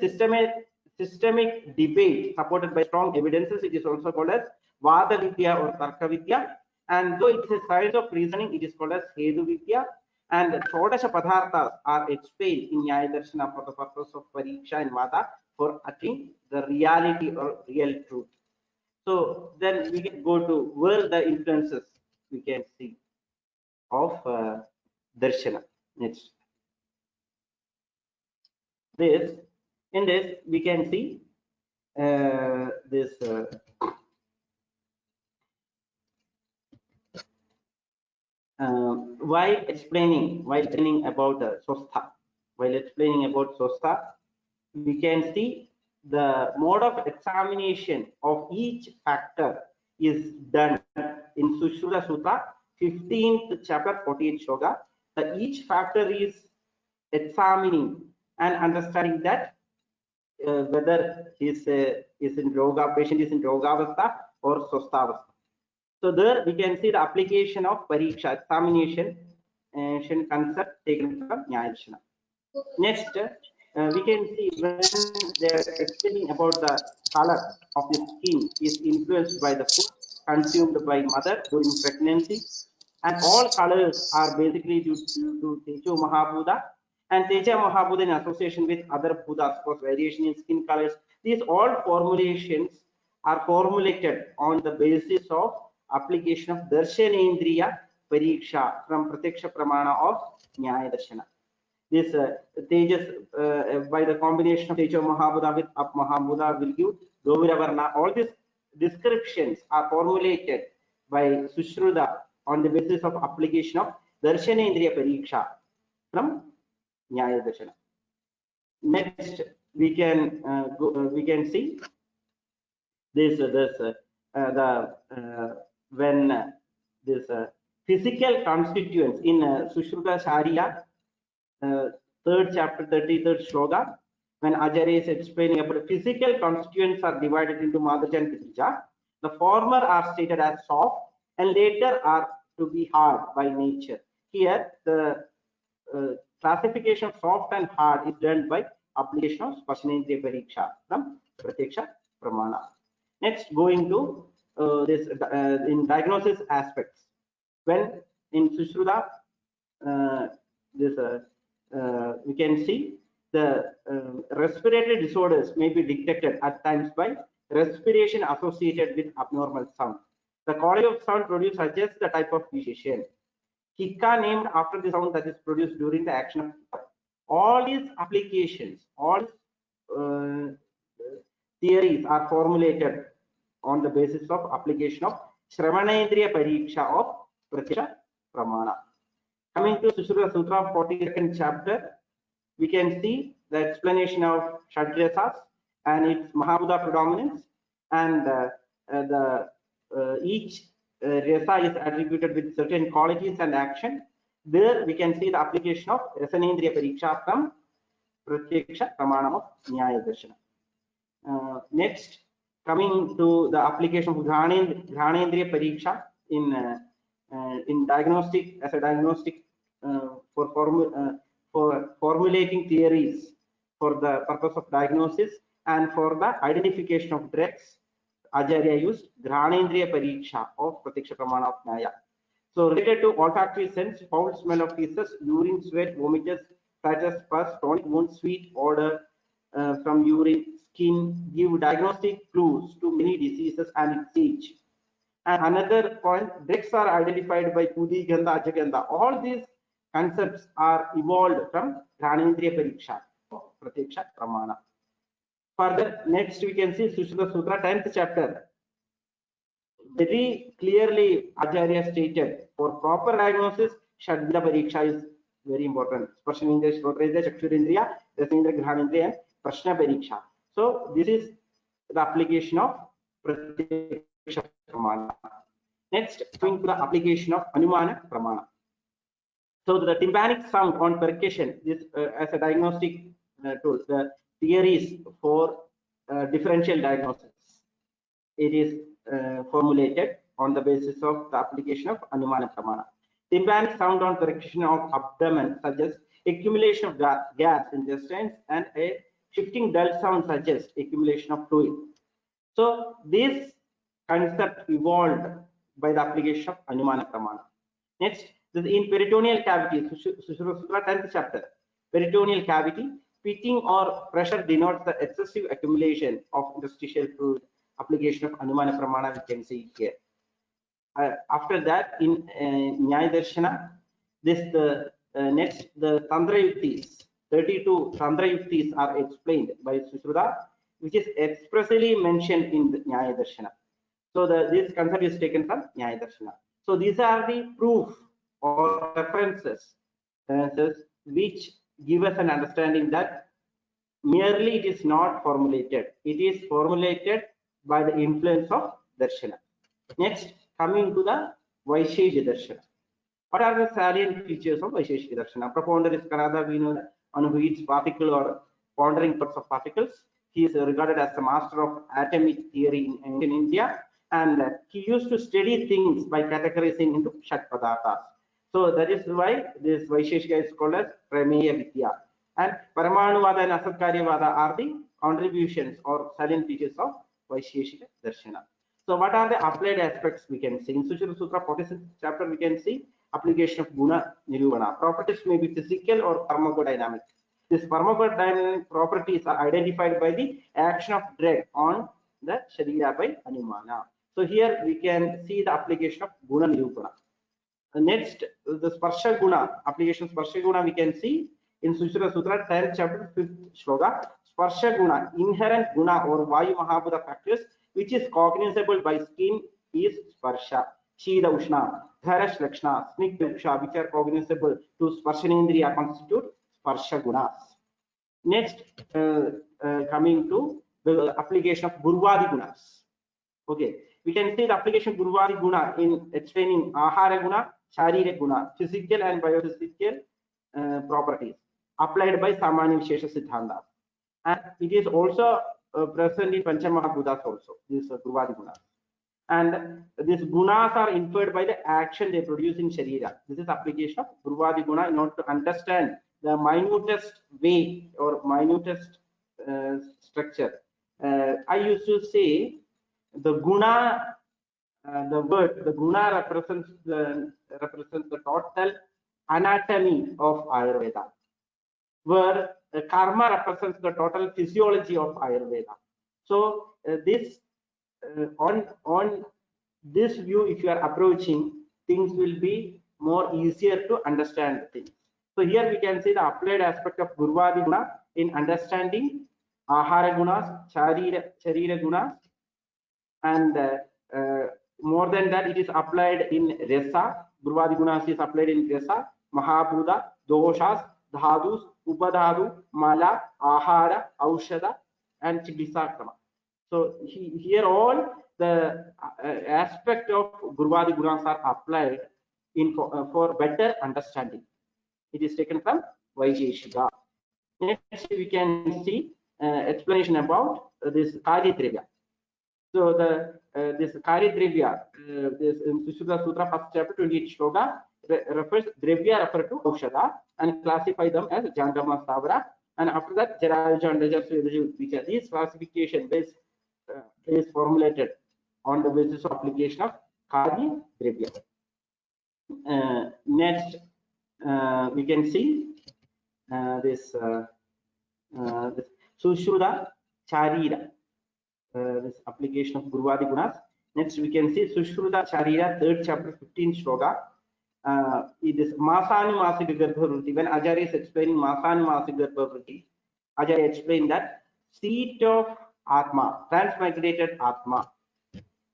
systemic debate supported by strong evidences, it is also called as Vada Vidya or Tarka Vidya. And though it is a science of reasoning, it is called as Hedu Vidya. And Shodasha Padarthas are explained in Nyaya Darshana for the purpose of Pariksha and Vada for attaining the reality or real truth. So then we can go to where the influences we can see of Darshana. Next. In this we can see this while explaining about Swastha, we can see the mode of examination of each factor is done in Susrutha Sutta, 15th chapter, 48th shloka. Each factor is examining and understanding that whether is in Roga, patient is in Rogavastha or Swastavastha. So there we can see the application of Pariksha, examination concept taken from Nyaya Darshana. Next, we can see when they are explaining about the color of the skin is influenced by the food consumed by mother during pregnancy, and all colors are basically due to Tejo Mahabhuta, and Teja Mahabhuta in association with other Bhutas for variation in skin colors. These all formulations are formulated on the basis of application of Darshanendriya Pariksha from Pratyaksha Pramana of Nyaya Darshana. This Tejas by the combination of Tejo Mahabhuta with Up Mahabhuta will give Govira Varna. All these descriptions are formulated by Susrutha on the basis of application of Darshanendriya Pariksha from Nyaya Darshana. Next, we can see this when this physical constituents in Susrutha Shariya, 3rd chapter 33rd shloka, when Acharya is explaining about physical constituents are divided into Madhaja and Pitija. The former are stated as soft and later are to be hard by nature. Here the classification of soft and hard is done by application of Sparshanendriya Pariksha from Pratyaksha Pramana. Next, going to this in diagnosis aspects. When in Susrutha, we can see the respiratory disorders may be detected at times by respiration associated with abnormal sound. The quality of sound produced suggests the type of physician. Hika named after the sound that is produced during the action of hika. All these applications, all theories are formulated on the basis of application of Shravanendriya Pariksha of Pratyaksha Pramana. Coming to Susrutha Sutra 42nd chapter, we can see the explanation of Shadrasas and its Mahabhuta predominance, and each rasa is attributed with certain qualities and action. There we can see the application of Rasanendriya Pariksha from Pratyaksha Pramana of Nyaya Darshana. Next, coming to the application of Ghanendriya Pariksha in diagnostic, as a diagnostic for formulating theories for the purpose of diagnosis and for the identification of drugs. Acharya used Ghanendriya Pariksha of Pratyaksha Pramana of Nyaya. So related to olfactory sense, foul smell of feces, urine, sweat, vomitus, such as pus, tonic wound, sweet odor from urine, skin, give diagnostic clues to many diseases and its age. And another point, drugs are identified by Pudi Gandha, Ajagandha. All these concepts are evolved from Ghanendriya Pariksha of Pratyaksha Pramana. Further, next we can see Susrutha Sutra 10th chapter. Very clearly Acharya stated, for proper diagnosis, Shadvida Pariksha is very important. Sparshanendriya, Shrotrendriya, Chakshurendriya, Rasendriya, Ghanendriya, and Prashna Pariksha. So this is the application of Pratyaksha Pramana. Next, coming to the application of Anumana Pramana. So the tympanic sound on percussion is as a diagnostic tool. The theories for differential diagnosis. It is formulated on the basis of the application of Anumana Pramana. Tympanic sound on percussion of abdomen suggests accumulation of gas in the intestines, and a shifting dull sound suggests accumulation of fluid. So this concept evolved by the application of Anumana Pramana. Next, in peritoneal cavity, Susrutha Sutra 10th chapter, peritoneal cavity, pitting or pressure denotes the excessive accumulation of interstitial fluid. Application of Anumana Pramana we can see here. After that, in Nyaya Darshana, next the Tantra Yuktis, 32 Tantra Yuktis are explained by Susrutha, which is expressly mentioned in the Nyaya Darshana. So this concept is taken from Nyaya Darshana. So these are the proof or references which give us an understanding that merely it is not formulated. It is formulated by the influence of Darshana. Next, coming to the Vaisheshika Darshana. What are the salient features of Vaisheshika Darshana? Propounder is Kanada, we know, one who eats particle or pondering parts of particles. He is regarded as the master of atomic theory in ancient India, and he used to study things by categorizing into Shat Padarthas. So that is why this Vaisheshika is called as Prameya Vidya. And Paramanuvada and Asatkaryavada are the contributions or salient features of Vaisheshika Darshana. So what are the applied aspects we can see? In Susrutha Sutra 46th chapter, we can see application of Guna Niruvana. Properties may be physical or thermodynamic. These thermodynamic properties are identified by the action of drug on the Sharira by Anumana. So here we can see the application of Guna Nirupana. Next, the Sparsha Guna, application of Sparsha Guna we can see in Susrutha Sutra 10th chapter 5th shloka. Sparsha Guna, inherent Guna or Vayu Mahabhuta factors which is cognizable by skin is Sparsha. Shida Ushna, Dharash Lakshna, Snik Duksha, which are cognizable to Sparshanendriya constitute Sparsha gunas. Next, coming to the application of Gurvadi gunas. Okay, we can see the application of Gurvadi guna in explaining Ahara guna, Sharira guna, physical and biophysical properties applied by Samanya Vishesha Siddhanta. And it is also present in Panchamahabhutas also, this Gurvadi gunas. And these gunas are inferred by the action they produce in Sharira. This is application of Gurvadi guna in order to understand the minutest way or minutest structure. I used to say the guna, the word, the guna represents the total anatomy of Ayurveda, where karma represents the total physiology of Ayurveda. So this on this view, if you are approaching, things will be more easier to understand things. So here we can see the applied aspect of Gurvadi guna in understanding Ahara gunas, Sharira gunas, and more than that, it is applied in Rasa. Gurvadi gunas is applied in Rasa, Mahabhuta, Doshas, Dhadus, Upadhadu, Mala, Ahara, Aushada, and Chikitsa Krama. So here all the aspect of Gurvadi gunas are applied in for better understanding. It is taken from Vaisheshika. Next, we can see explanation about this Karidrivya. So this Karidrivya, this in Susrutha Sutra, first chapter, 28 shloka, refers Drivya refer to Aushada and classify them as Jangama Stavara. And after that, Jaraja and Rajas, these classification is formulated on the basis of application of Karidrivya. Next, we can see this Susrutha Charira, this application of Gurvadi gunas. Next, we can see Susrutha Charira, 3rd chapter, 15 shloka. It is Masani Masika Garbhavruti. When Acharya is explaining Masani Masika Garbhavruti, Acharya explained that seat of Atma, transmigrated Atma.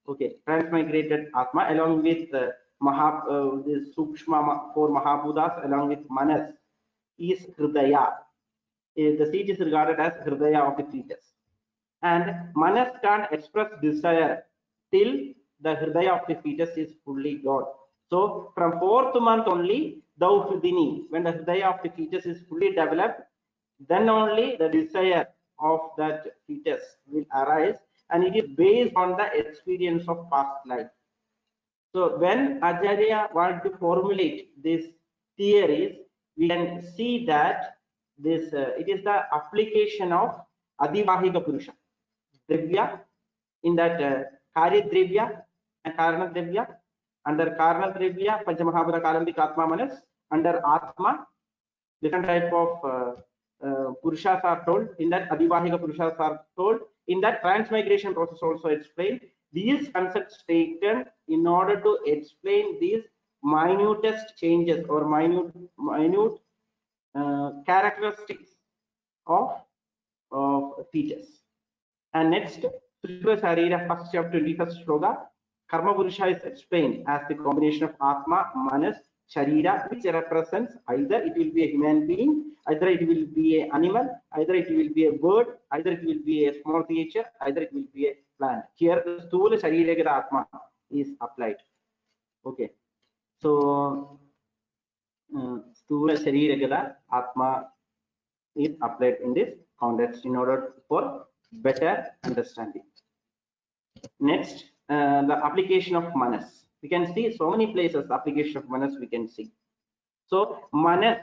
Okay, transmigrated Atma along with this Sukshma for Mahabhutas along with Manas is Hridaya. The seat is regarded as Hridaya of the fetus. And Manas can't express desire till the Hridaya of the fetus is fully gone. So from 4th month only, Dauphdini, when the Hridaya of the fetus is fully developed, then only the desire of that fetus will arise, and it is based on the experience of past life. So when Acharya want to formulate these theories, we can see that this it is the application of Adivahika Purusha Drivya in that Karidrivya and Karana Drivya. Under Karana Drivya, Panchamahabhuta Kalambik Atma Manas. Under Atma, different type of Purushas are told. In that Adivahika Purushas are told. In that transmigration process also explained. These concepts taken in order to explain these minutest changes or minute characteristics of fetus. And next, Susrutha Sharira, 1st chapter, 21st shloka, Karma Purusha is explained as the combination of Atma, Manas, Sharira, which represents either it will be a human being, either it will be an animal, either it will be a bird, either it will be a small creature, either it will be a plant. Here, the Sthula Sharira Atma is applied. Okay, so Sthula Sharira Atma is applied in this context in order for better understanding. Next, the application of Manas. We can see so many places application of Manas we can see. So Manas,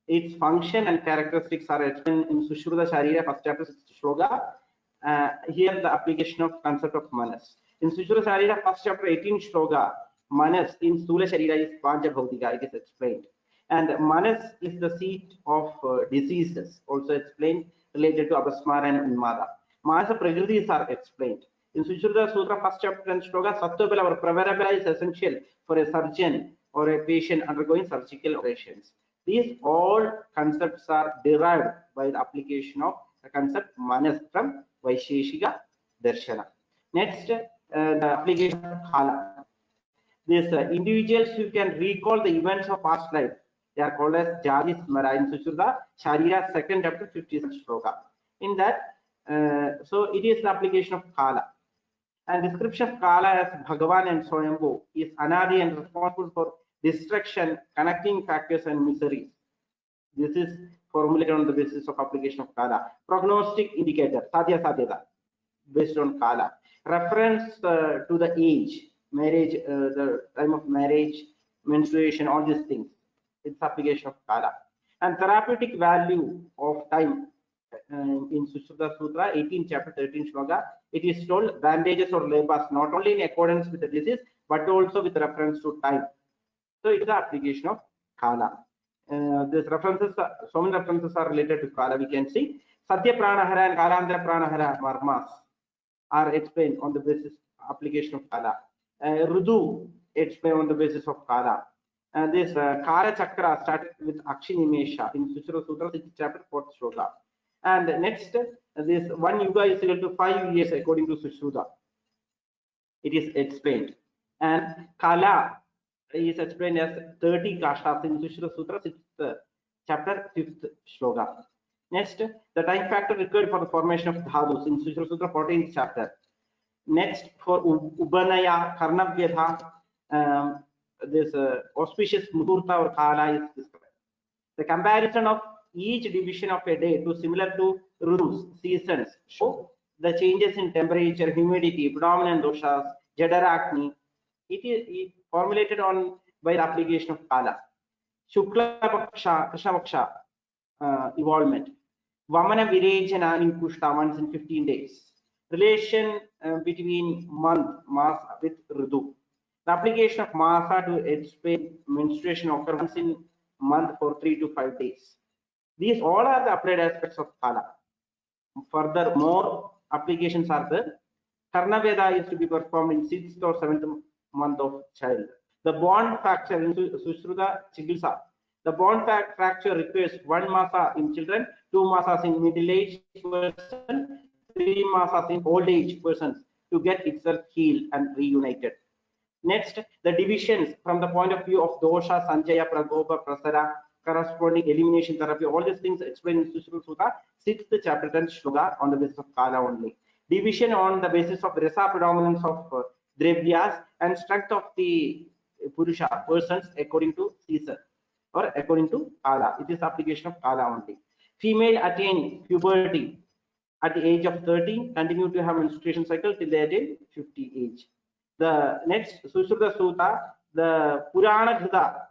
its function and characteristics are explained in Susrutha Sharira, 1st chapter, 6th shloka. Here the application of concept of Manas. In Susrutha Sharira, 1st chapter, 18th shloka, Manas in Sthula Sharira is Pancha-bhautika, it is explained. And Manas is the seat of diseases, also explained related to Abhasmara and Unmada. Manasa Pragritis are explained. In Susrutha Sutra, 1st chapter, 10th shloka, Sattva or Pravarabala is essential for a surgeon or a patient undergoing surgical operations. These all concepts are derived by the application of the concept Manas from Vaisheshika Darshana. Next, the application of Kala. These individuals who can recall the events of past life They are called as Jadi Smara in Susrutha Sharira, 2nd chapter, 50th shloka. In that, so it is the application of Kala. And description of Kala as Bhagavan and Swayambhu is Anadi and responsible for destruction, connecting factors and miseries. This is formulated on the basis of application of Kala. Prognostic indicator, Sadhya Sadhyata, based on Kala. Reference to the age, marriage, the time of marriage, menstruation, all these things. It's application of Kala. And therapeutic value of time in Susrutha Sutra, 18 chapter 13 shloka, it is told bandages or labors not only in accordance with the disease but also with reference to time. So it is the application of Kala. These references, so many references are related to Kala. We can see Satya Pranahara and Kalandra Pranahara marmas are explained on the basis application of Kala. Rudu explained on the basis of Kala. And this Kala Chakra started with Akshinimesha in Susrutha Sutra 6th chapter 4th shloka. And next, this one yuga is equal to 5 years according to Susrutha. It is explained. And Kala is explained as 30 kashas in Susrutha Sutra 6th chapter 5th shloka. Next, the time factor required for the formation of dhadus in Susrutha Sutra 14th chapter. Next, for Ubanaya, Karnavyadha, this auspicious Muhurta or Kala is described. The comparison of each division of a day to similar to Rudus, seasons, show the changes in temperature, humidity, predominant doshas, Jadarakni. It is formulated on by the application of Kala. Shukla Paksha, Krishna Paksha evolvement. Vamana Virejana in Kushta once in 15 days. Relation between month, Masa with Rudu. The application of Masa to explain menstruation occurs once in month for 3 to 5 days. These all are the applied aspects of Kala. Further, more applications are there. Karnaveda is to be performed in 6th or 7th month of child. The bond fracture in Susrutha Chikitsa. The bond fracture requires 1 masa in children, 2 masas in middle-aged person, 3 masas in old-age persons to get itself healed and reunited. Next, the divisions from the point of view of dosha, sanjaya, pragopa, prasara, corresponding elimination therapy, all these things explained in Susrutha Sutra 6th chapter 10th shloka on the basis of Kala only. Division on the basis of rasa, predominance of dravyas, and strength of the Purusha, persons according to season or according to Kala. It is application of Kala only. Female attain puberty at the age of 13, continue to have menstruation cycle till they attain 50 age. The next Susrutha Sutta, the Purana Ghita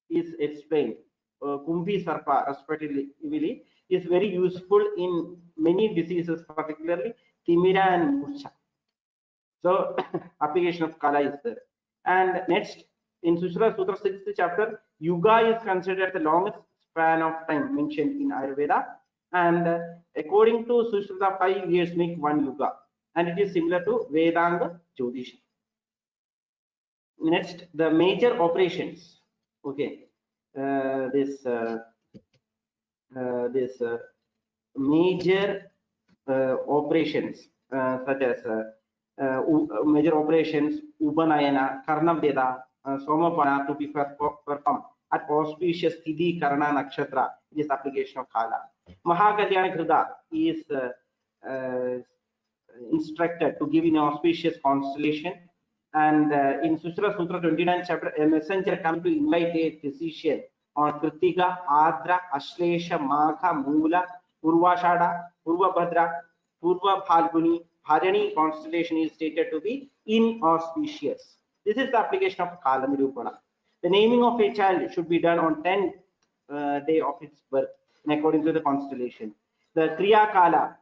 is explained. Kumbhi Sarpa, respectively, is very useful in many diseases, particularly Timira and Murcha. So, application of Kala is there. And next, in Susrutha Sutra 6th chapter, Yuga is considered the longest span of time mentioned in Ayurveda. And according to Susrutha, 5 years make 1 Yuga. And it is similar to Vedanga Jyotisha. Next, the major operations. Okay, this major operations such as major operations Ubanayana, Karnaveda, Somapana to be performed at auspicious Tithi Karna Nakshatra. This application of Kala. Mahakalyana Krida is instructed to give in auspicious constellation. And in Susrutha Sutra 29th chapter, a messenger comes to invite a physician on Kritika, Adra, Ashlesha, Magha, Mula, Purvashada, Purvabhadra, Purva Phalguni, Bharani constellation is stated to be inauspicious. This is the application of Kala Nirupana. The naming of a child should be done on 10th day of its birth, and according to the constellation. The Kriya Kala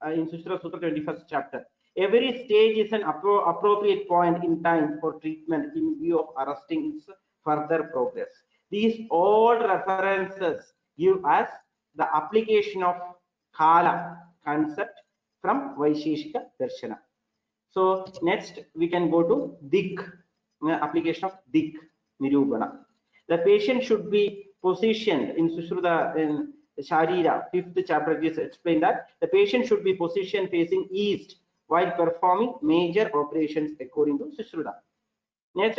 in Susrutha Sutra 21st chapter. Every stage is an appropriate point in time for treatment in view of arresting its further progress. These all references give us the application of Kala concept from Vaisheshika Darshana. So next we can go to Dik, application of Dik Nirubana. The patient should be positioned in Susrutha in Sharira 5th chapter is explained that the patient should be positioned facing east while performing major operations according to Susrutha. Next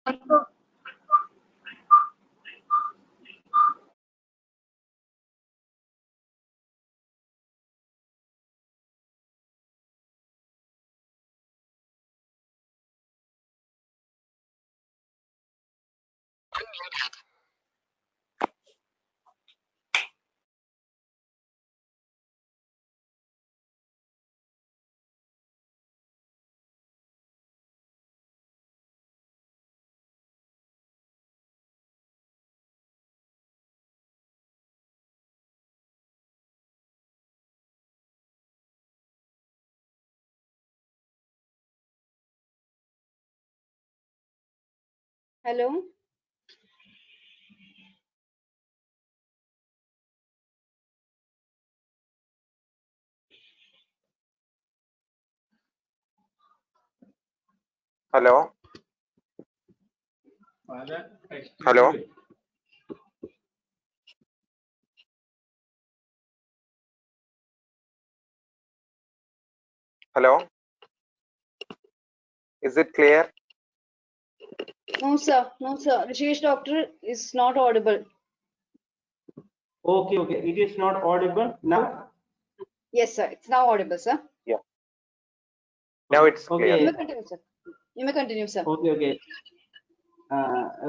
Hello. Hello. Hello. Hello. Is it clear? No, sir. No, sir. Hrishikesh doctor is not audible. Okay, okay. It is not audible now. Yes, sir. It's now audible, sir. Yeah. Now it's You clear. may Okay, continue, sir. You may continue, sir. okay, okay.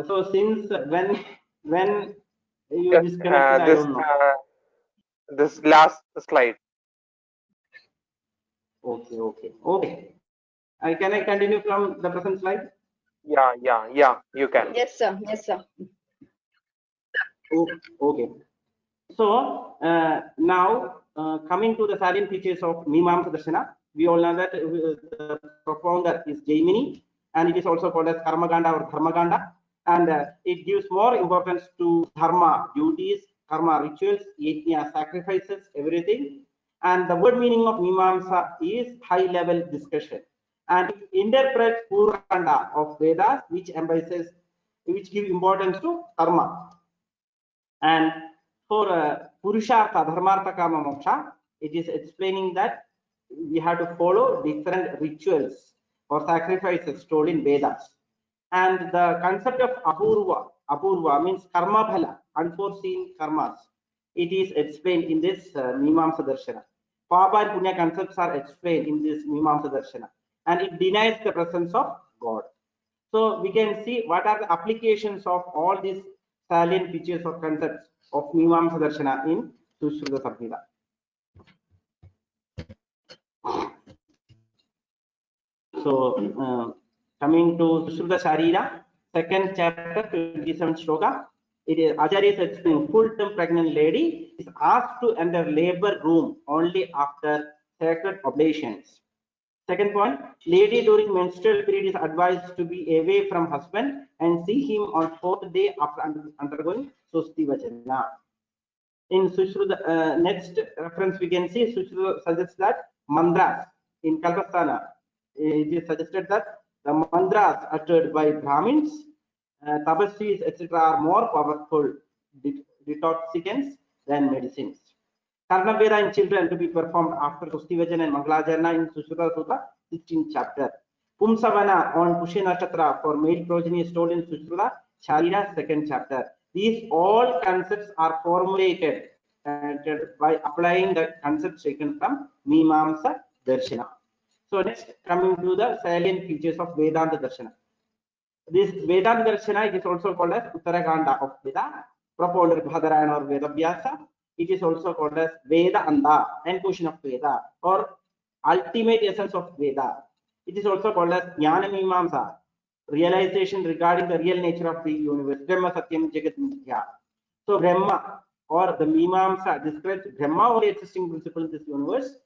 So since when you Just disconnected, I don't know. this last slide. Okay, okay, okay. Can I continue from the present slide? Yeah. You can. Yes, sir. Yes, sir. Oh, okay. So now coming to the salient features of Mimamsa Darshana, we all know that the propounder is Jaimini, and it is also called as Karmaganda or Dharmaganda, and it gives more importance to dharma, duties, karma, rituals, yajna, sacrifices, everything. And the word meaning of Mimamsa is high-level discussion, and it interprets Puranda of Vedas, which give importance to karma. And for Purushartha, Dharmartha, Kama, Moksha, it is explaining that we have to follow different rituals or sacrifices told in Vedas. And the concept of Apurva means karma bhala, unforeseen karmas. It is explained in this Mimamsa Darshana. Papa and Punya concepts are explained in this Mimamsa Darshana. And it denies the presence of God. So we can see what are the applications of all these salient features or concepts of Mimamsa Darshana in Susrutha Samhita. So coming to Susrutha Sharira, second chapter, 27 shloka, it is Acharya is explaining full-term pregnant lady is asked to enter labor room only after sacred oblations. Second point, lady during menstrual period is advised to be away from husband and see him on fourth day after undergoing Swasti Vachana. In Sushrudha, next reference we can see Sushrudha suggests that mantras in Kalpasthana. It is suggested that the mantras uttered by Brahmins, tapasvis, etc., are more powerful detoxicants than medicines. Karnaveda in children to be performed after Swastivajana and Mangalacharana in Sushrudha Sutta, 16th chapter. Pumsavana on Pushya Nakshatra for male progeny is told in Sushrudha Sharira, 2nd chapter. These all concepts are formulated by applying the concepts taken from Mimamsa Darshana. So next, coming to the salient features of Vedanta Darshana. This Vedanta Darshana, it is also called as Uttaraganda of Veda, propounder Bhadarayana or Vedavyasa. It is also called as Veda Anda, end portion of Veda, or ultimate essence of Veda. It is also called as Jnana Mimamsa, realization regarding the real nature of the universe, Brahma Satyam Jagat Mithya. So Brahma or the Mimamsa describes Brahma only existing principle in this universe,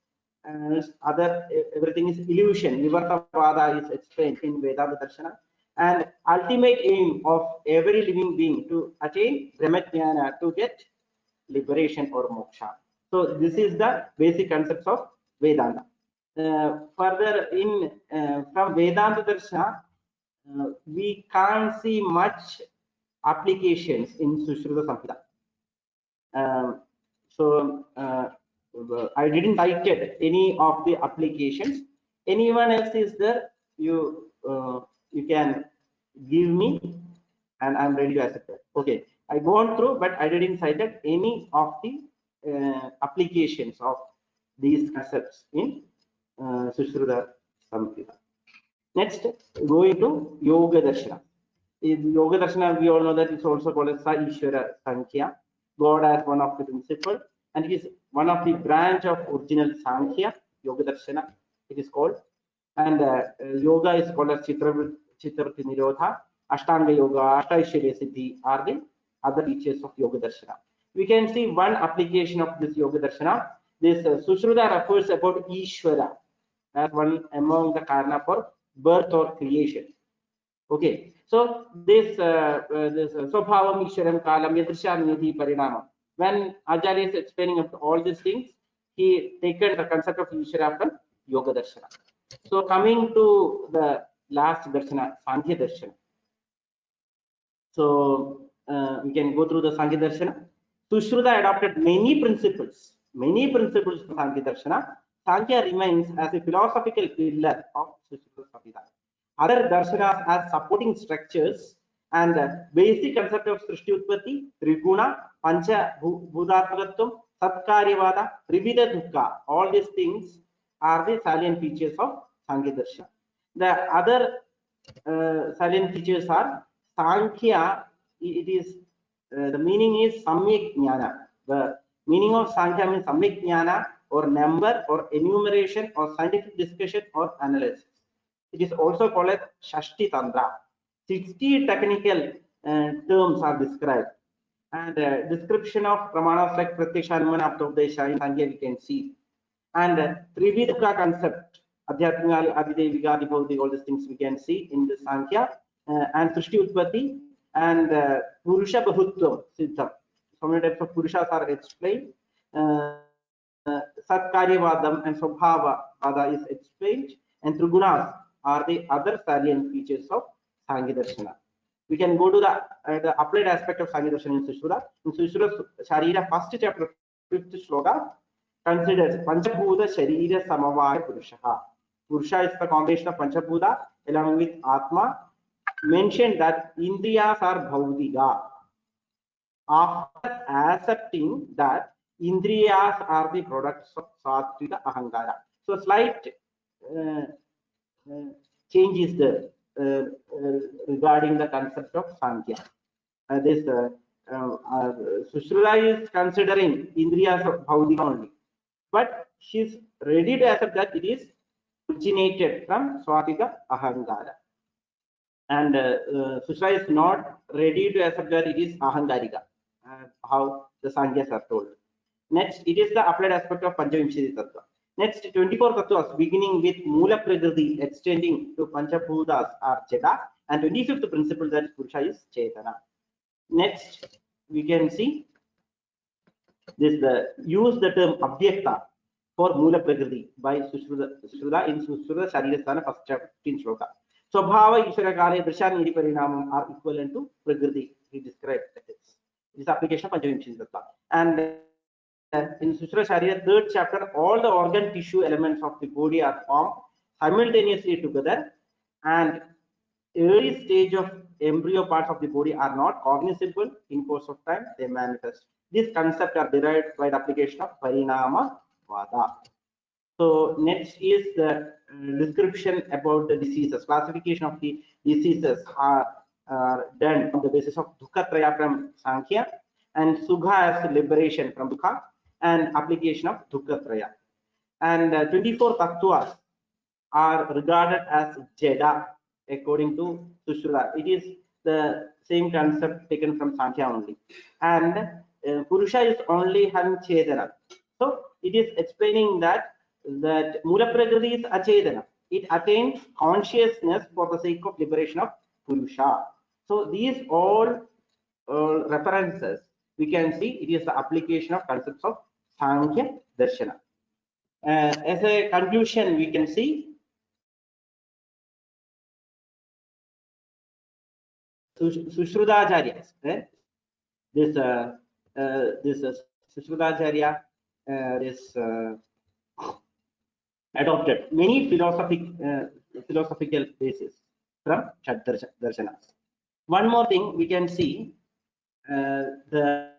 and other everything is illusion. Nivartavada is explained in Vedanta Darshana. And ultimate aim of every living being to attain Brahmajnana, to get liberation or moksha. So this is the basic concepts of Vedanta. Further in from Vedanta Darshana, we can't see much applications in Sushrutha Samhita. So I didn't cite any of the applications. Anyone else is there? You give me, and I'm ready to accept it. Okay, I gone through, but I didn't cited any of the applications of these concepts in Susrutha Samhita. Next, going to Yoga Darshana. In Yoga Darshana, we all know that it's also called as Sa Ishvara Sankhya, God as one of the principles, and it is one of the branch of original Sankhya, Yoga Darshana, it is called. And yoga is called as Chittavritti Nirodha, Ashtanga Yoga, Ashtaishwarya Siddhi are the other features of Yoga Darshana. We can see one application of this Yoga Darshana. This Susrutha refers about Ishvara as one among the karana for birth or creation. Okay, so this Swabhavam Ishwaram Kalam Yadrisha Nidhi Parinamam. When Acharya is explaining of all these things, he taken the concept of Ishvara from Yoga Darshana. So coming to the last Darshana, Sankhya Darshana. So we can go through the Sankhya Darshana. Susrutha adopted many principles from Sankhya Darshana. Sankhya remains as a philosophical pillar of Susrutha Samhita. Other darshanas as supporting structures, and basic concept of Srishti Utpatti, Triguna, Pancha Bhudatmakatvam, Satkaryavada, Trivida Dukkha, all these things are the salient features of Sankhya Darshana. The other salient features are Sankhya, it is the meaning is Samyak Jnana. The meaning of Sankhya means Samyak Jnana, or number, or enumeration, or scientific discussion, or analysis. It is also called as Shashti Tantra. 60 technical terms are described, and description of pramanas like Pratyaksha, Anumana, Aptopdesha in Sankhya we can see. And Trividha concept, Adhyatmika, Adidevika, Adibhavati, all these things we can see in the Sankhya, and Srishti Utpatti, and Purusha Bahutvam Siddham. So many types of Purushas are explained. Satkaryavadam and Swabhavavada is explained, and Trigunas are the other salient features of Sankhya Darshana. We can go to the applied aspect of Sankhya Darshana in Susrutha. In Susrutha Sharira, first chapter, 5th shloka, considers Panchabhuta Sharira Samavaya Purusha. Purusha is the combination of Panchabhuta along with Atma. Mentioned that Indriyas are Bhaudika. After accepting that Indriyas are the products of Satvika Ahankara. So slight change is there regarding the concept of Sankhya. This Susrutha is considering Indriyas of Bhaudika only, but she is ready to accept that it is originated from Swatika Ahankara. And Susrutha is not ready to accept that it is Ahankarika, how the Sankhya's are told. Next, it is the applied aspect of Panchavimshati Tattva. Next, 24 Tattvas beginning with Mula Prakriti extending to Panchabhutas are Jada, and 25th principle that Purusha is Chetana. Next, we can see this use the term Abhyakta for Mula Prakriti by Susrutha in Susrutha Sharirasthana, first chapter, 15th shloka. Swabhava Ishvara Kale Darshan Nidhi Parinamam are equivalent to Prakriti. He described this. This application of Panchavimshati Tattva. And in Susrutha Sharira, 3rd chapter, all the organ tissue elements of the body are formed simultaneously together, and early stage of embryo parts of the body are not cognizable. In course of time they manifest. These concepts are derived by the application of Parinama Vada. So next is the description about the diseases. Classification of the diseases are done on the basis of Dukkhatraya from Sankhya, and Sugha as liberation from Dukkha, and application of Dukkhatraya. And 24 Tattvas are regarded as Jada according to Susrutha. It is the same concept taken from Sankhya only. And Purusha is only Hanchedana. So it is explaining that Mula Prakriti is Achedana. It attains consciousness for the sake of liberation of Purusha. So these all references we can see it is the application of concepts of Sankhya Darshana. As a conclusion, we can see Susruthacharyas. This Susrutacharya is adopted many philosophical bases from Darshanas. One more thing we can see, the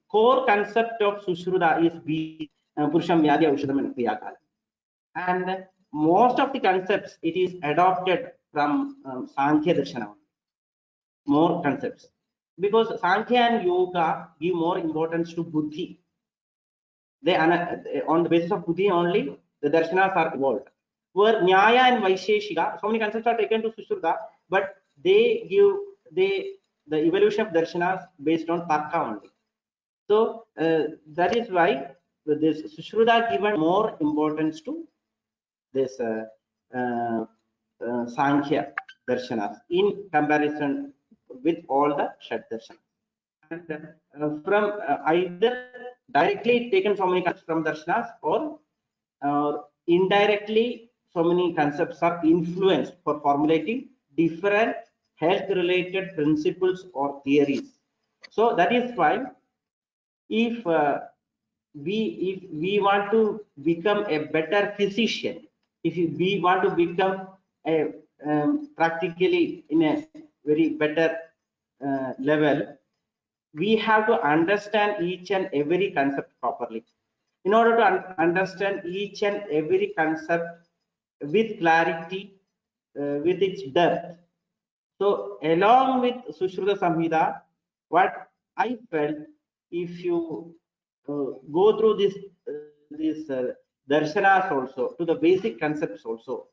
core concept of Susrutha is Purusham Vyadhi Aushadam and Kriyakala. And most of the concepts it is adopted from Sankhya Darshana. More concepts, because Sankhya and Yoga give more importance to Buddhi. They on the basis of Buddhi only the Darshanas are evolved. Where Nyaya and Vaisheshika, so many concepts are taken to Susrutha, but they give the evolution of Darshanas based on Tarka only. So that is why this Susrutha given more importance to this Sankhya Darshanas in comparison with all the Shad Darshanas. And from either directly taken so many concepts from Darshanas, or indirectly so many concepts are influenced for formulating different health related principles or theories. So that is why if we want to become a better physician, if we want to become a practically in a very better level, we have to understand each and every concept properly. In order to understand each and every concept with clarity, with its depth. So along with Susrutha Samhita, what I felt, if you go through this darshanas also, to the basic concepts also,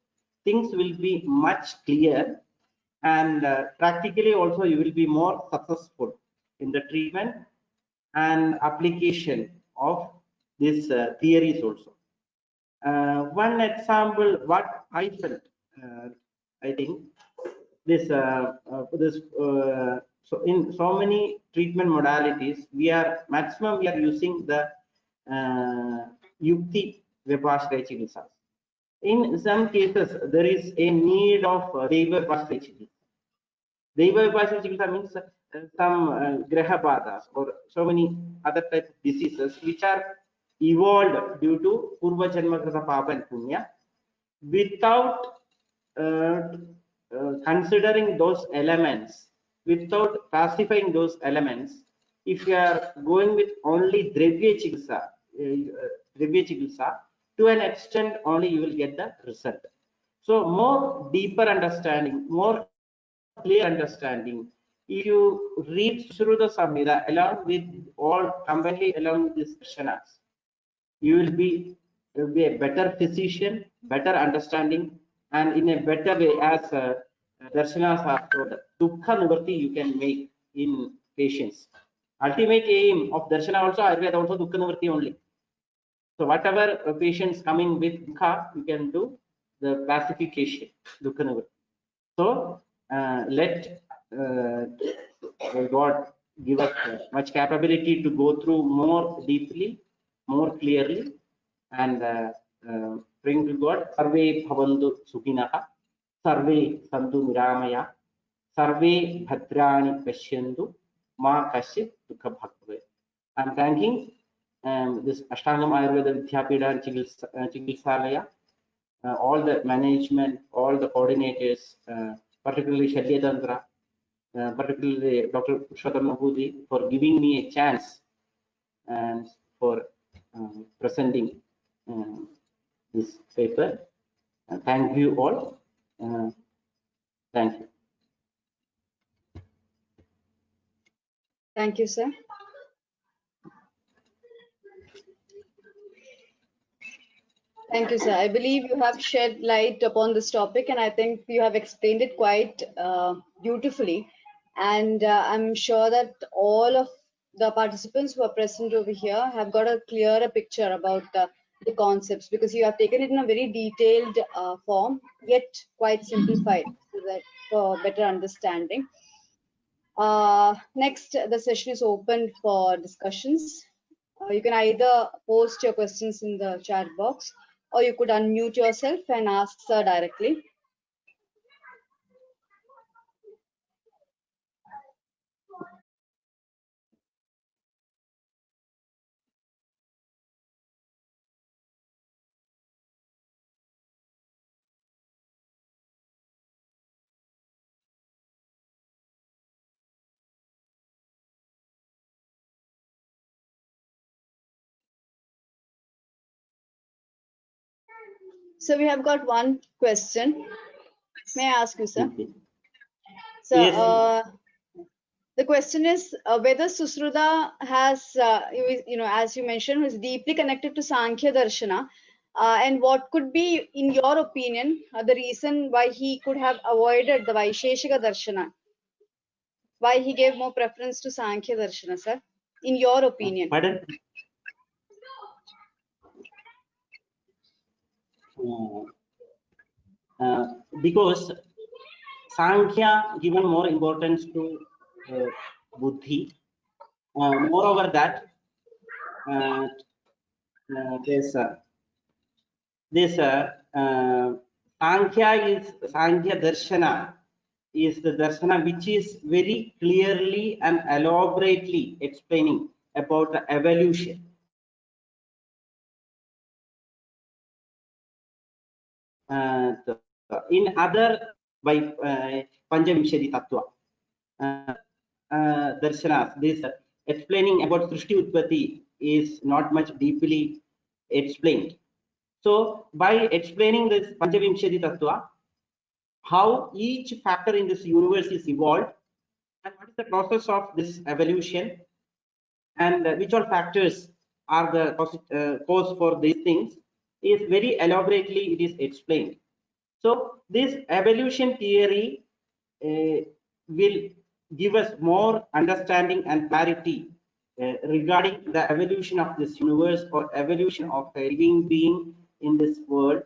things will be much clear, and practically also you will be more successful in the treatment and application of these theories also. One example, what I felt, I think so in so many treatment modalities, we are using the Yukti Vipashraya Chikitsa. In some cases, there is a need of Deva Vipashraya Chikitsa. Deva Vipashraya Chikitsa means some Graha Badas or so many other types of diseases which are evolved due to Purva Janma Krita Papa and Punya, without considering those elements, without classifying those elements. If you are going with only Dravya Chikitsa, to an extent only you will get the result. So more deeper understanding, more clear understanding, if you read Susrutha Samhita along with all combined along with these Darshanas, you will be a better physician, better understanding, and in a better way, as Darshanas are told, Dukkha Nivarti you can make in patients. Ultimate aim of Darshana also, Ayurveda also Dukkha Nivarti only. So whatever patients coming with Dukkha, you can do the classification, Dukkha Nivarti. So let God give us much capability to go through more deeply, more clearly, and bring to God. Sarve bhavantu sukinaha, sarve santu niramaya, sarve bhadrani pashyantu, ma kasyit dukha bhakve. I'm thanking this Ashtamgam Vidyapeedham Chikitsalaya, all the management, all the coordinators, particularly Salyatantra, particularly Dr. Purushottam for giving me a chance and for presenting this paper. Thank you all. Thank you. Thank you, sir. Thank you, sir. I believe you have shed light upon this topic, and I think you have explained it quite beautifully. And I'm sure that all of the participants who are present over here have got a clearer picture about the concepts, because you have taken it in a very detailed form, yet quite simplified, so that for better understanding. Next, the session is open for discussions. You can either post your questions in the chat box, or you could unmute yourself and ask sir directly. So we have got one question. May I ask you, sir? Okay. So Yes. the question is whether Susrutha has, as you mentioned, is deeply connected to Sankhya Darshana, and what could be, in your opinion, the reason why he could have avoided the Vaisheshika Darshana? Why he gave more preference to Sankhya Darshana, sir? In your opinion? Pardon? Because Sankhya given more importance to Buddhi. Moreover, that this Sankhya Darshana is the Darshana which is very clearly and elaborately explaining about the evolution. In other by Panjavimshati Tattva, Darshanas, this explaining about Srishti Utpatti is not much deeply explained. So by explaining this Panjavimshati Tattva, how each factor in this universe is evolved, and what is the process of this evolution, and which all factors are the cause for these things, is very elaborately it is explained. So this evolution theory will give us more understanding and clarity regarding the evolution of this universe or evolution of a living being in this world,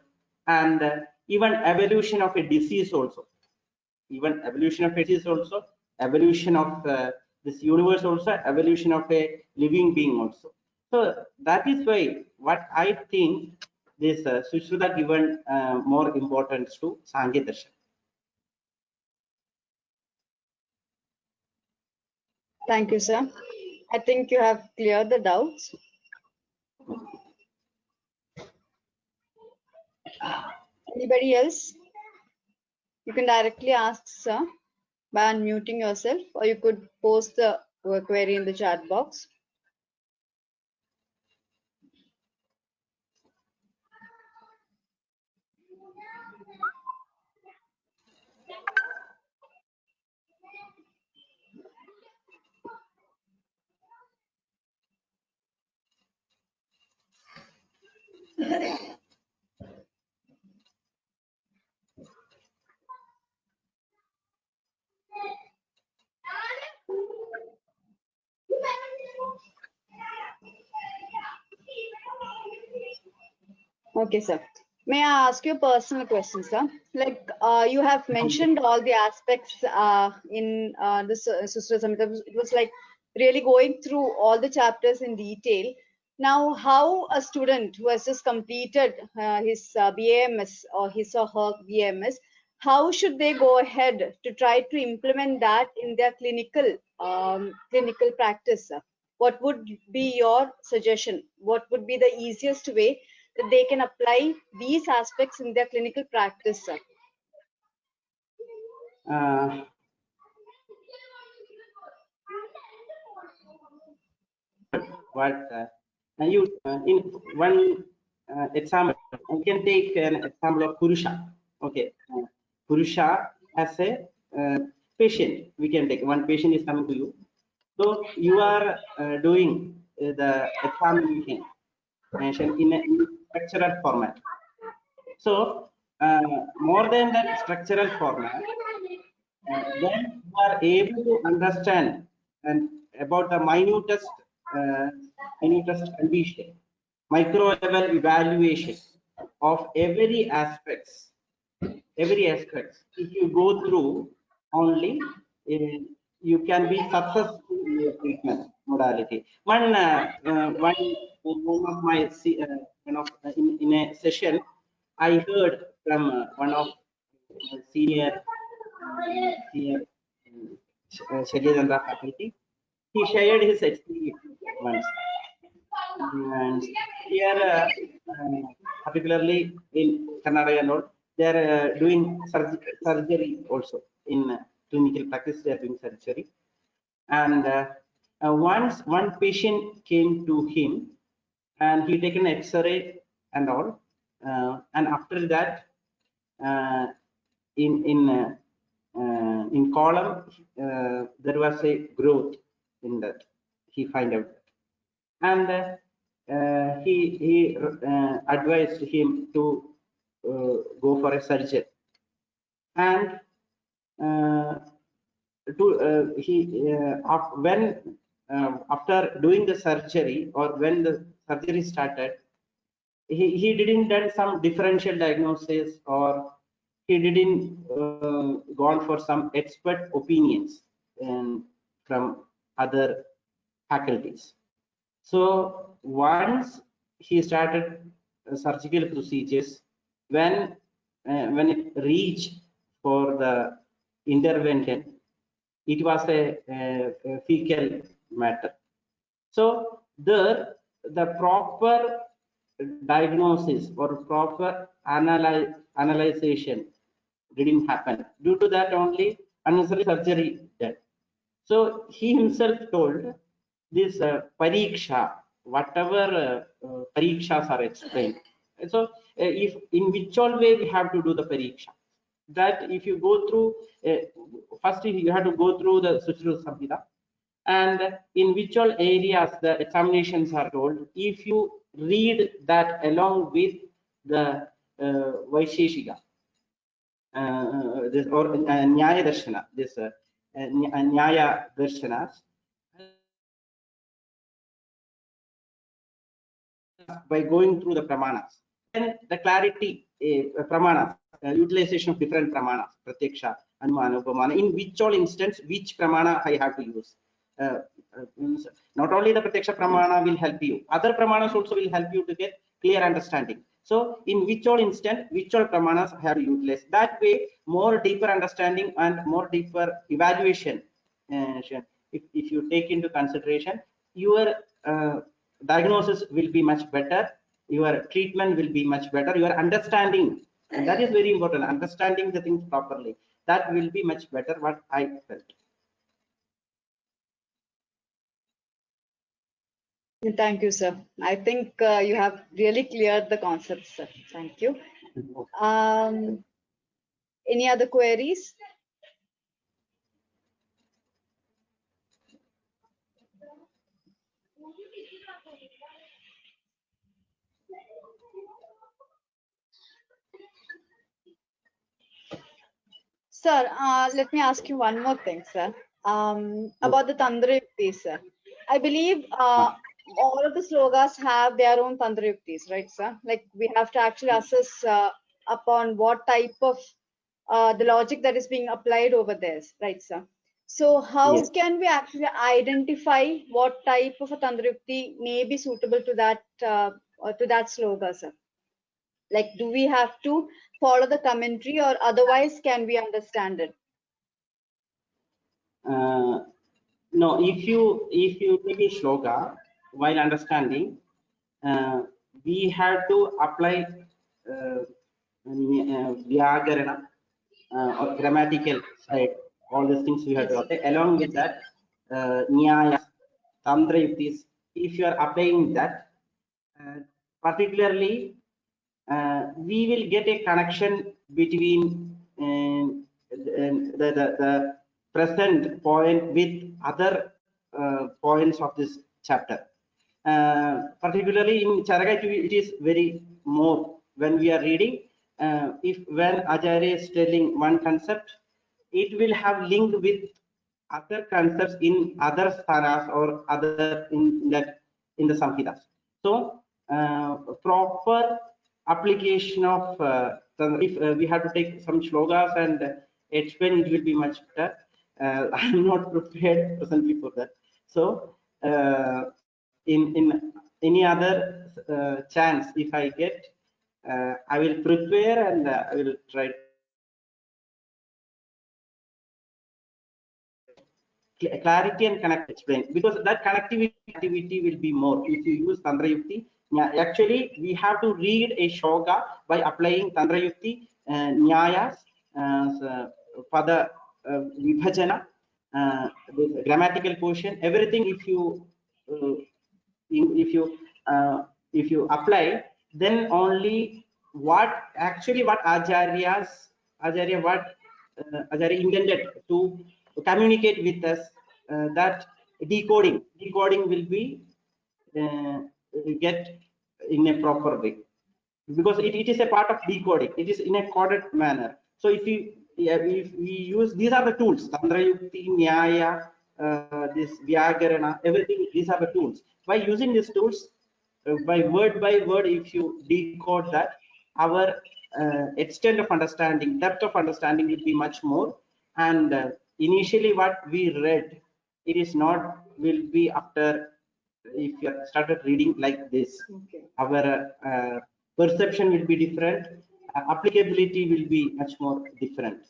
and even evolution of a disease also. Even evolution of a disease also, evolution of this universe also, evolution of a living being also. So that is why what I think this Susrutha given more importance to Sankhya Darshan. Thank you, sir. I think you have cleared the doubts. Anybody else? You can directly ask, sir, by unmuting yourself, or you could post the query in the chat box. Okay, sir. May I ask you a personal question, sir? Like you have mentioned all the aspects in this Susrutha Samhita. It was like really going through all the chapters in detail. Now, how a student who has just completed his BAMS or his or her BAMS, how should they go ahead to try to implement that in their clinical practice, sir? What would be your suggestion? What would be the easiest way that they can apply these aspects in their clinical practice, sir? What you in one example, we can take an example of Purusha. Okay, Purusha as a patient. We can take one patient is coming to you. So you are doing the examination in a structural format. So more than that structural format, when you are able to understand and about the minutest condition, micro level evaluation of every aspects, if you go through only, you can be successful in your treatment modality. One of my in a session, I heard from one of my senior Salyatantra faculty. He shared his experience once, and here particularly in Karnataka and all, they are doing surgery also in clinical practice. They are doing surgery, and once one patient came to him, and he taken X-ray and all, and after that, in column, there was a growth in that. He find out, and he advised him to go for a surgery, and when after doing the surgery, or when the surgery started, he didn't done some differential diagnosis, or he didn't gone for some expert opinions from other faculties. So once he started surgical procedures, when it reached for the intervention, it was a fecal matter. So there, the proper diagnosis or proper analyzation didn't happen. Due to that, only unnecessary surgery done. So he himself told this pariksha, whatever parikshas are explained. So if in which all way we have to do the pariksha, that if you go through, first you have to go through the Susrutha Samhita, and in which all areas the examinations are told. If you read that along with the Vaisheshika, this or Nyaya Darshana, this Nyaya Darshanas, by going through the pramanas, then the clarity pramanas, utilization of different pramanas, pratyaksha, anumana, upamana, in which all instance which pramana I have to use. Not only the pratyaksha pramana will help you, other pramanas also will help you to get clear understanding. So in which all instant, which all pramanas I have to utilize. That way, more deeper understanding and more deeper evaluation, if you take into consideration, your diagnosis will be much better, your treatment will be much better, your understanding, and that is very important, understanding the things properly, that will be much better, what I felt. Thank you, sir. I think you have really cleared the concept, sir. Thank you. Any other queries? Sir, let me ask you one more thing, sir. About the Tantra Yuktis, sir. I believe all of the slogas have their own Tantra Yuktis, right, sir? Like we have to actually assess upon what type of the logic that is being applied over there, right, sir? So how Yes. can we actually identify what type of a Tantra Yukti may be suitable to that sloga, sir? Like, do we have to follow the commentary, or otherwise can we understand it? No, if you take a shloka while understanding, we have to apply vyakarana or grammatical side. All these things we have to apply. Along with that, nyaya, tantra yuktis. If you are applying that, particularly, we will get a connection between the present point with other points of this chapter. Particularly in Charaka, it is very more when we are reading. If when Acharya is telling one concept, it will have link with other concepts in other sthanas or other in the Samhitas. So proper application of if we have to take some shlokas and explain, it will be much better. I'm not prepared presently for that. So in any other chance, if I get, I will prepare and I will try clarity and connect explain, because that connectivity will be more if you use Tantra Yukti. Actually, we have to read a shloka by applying Tantra Yukti, Nyayas, Pada Vibhajana, the grammatical portion, everything. If you apply, then only what Acharya intended to communicate with us, that decoding will be get in a proper way, because it is a part of decoding. It is in a coded manner. So if we use, these are the tools, Tantra Yukti, Nyaya, this Vyakarana, everything, these are the tools. By using these tools, by word, if you decode that, our extent of understanding, depth of understanding will be much more. And initially what we read, it is not, will be after, if you started reading like this, Okay. our perception will be different, applicability will be much more different.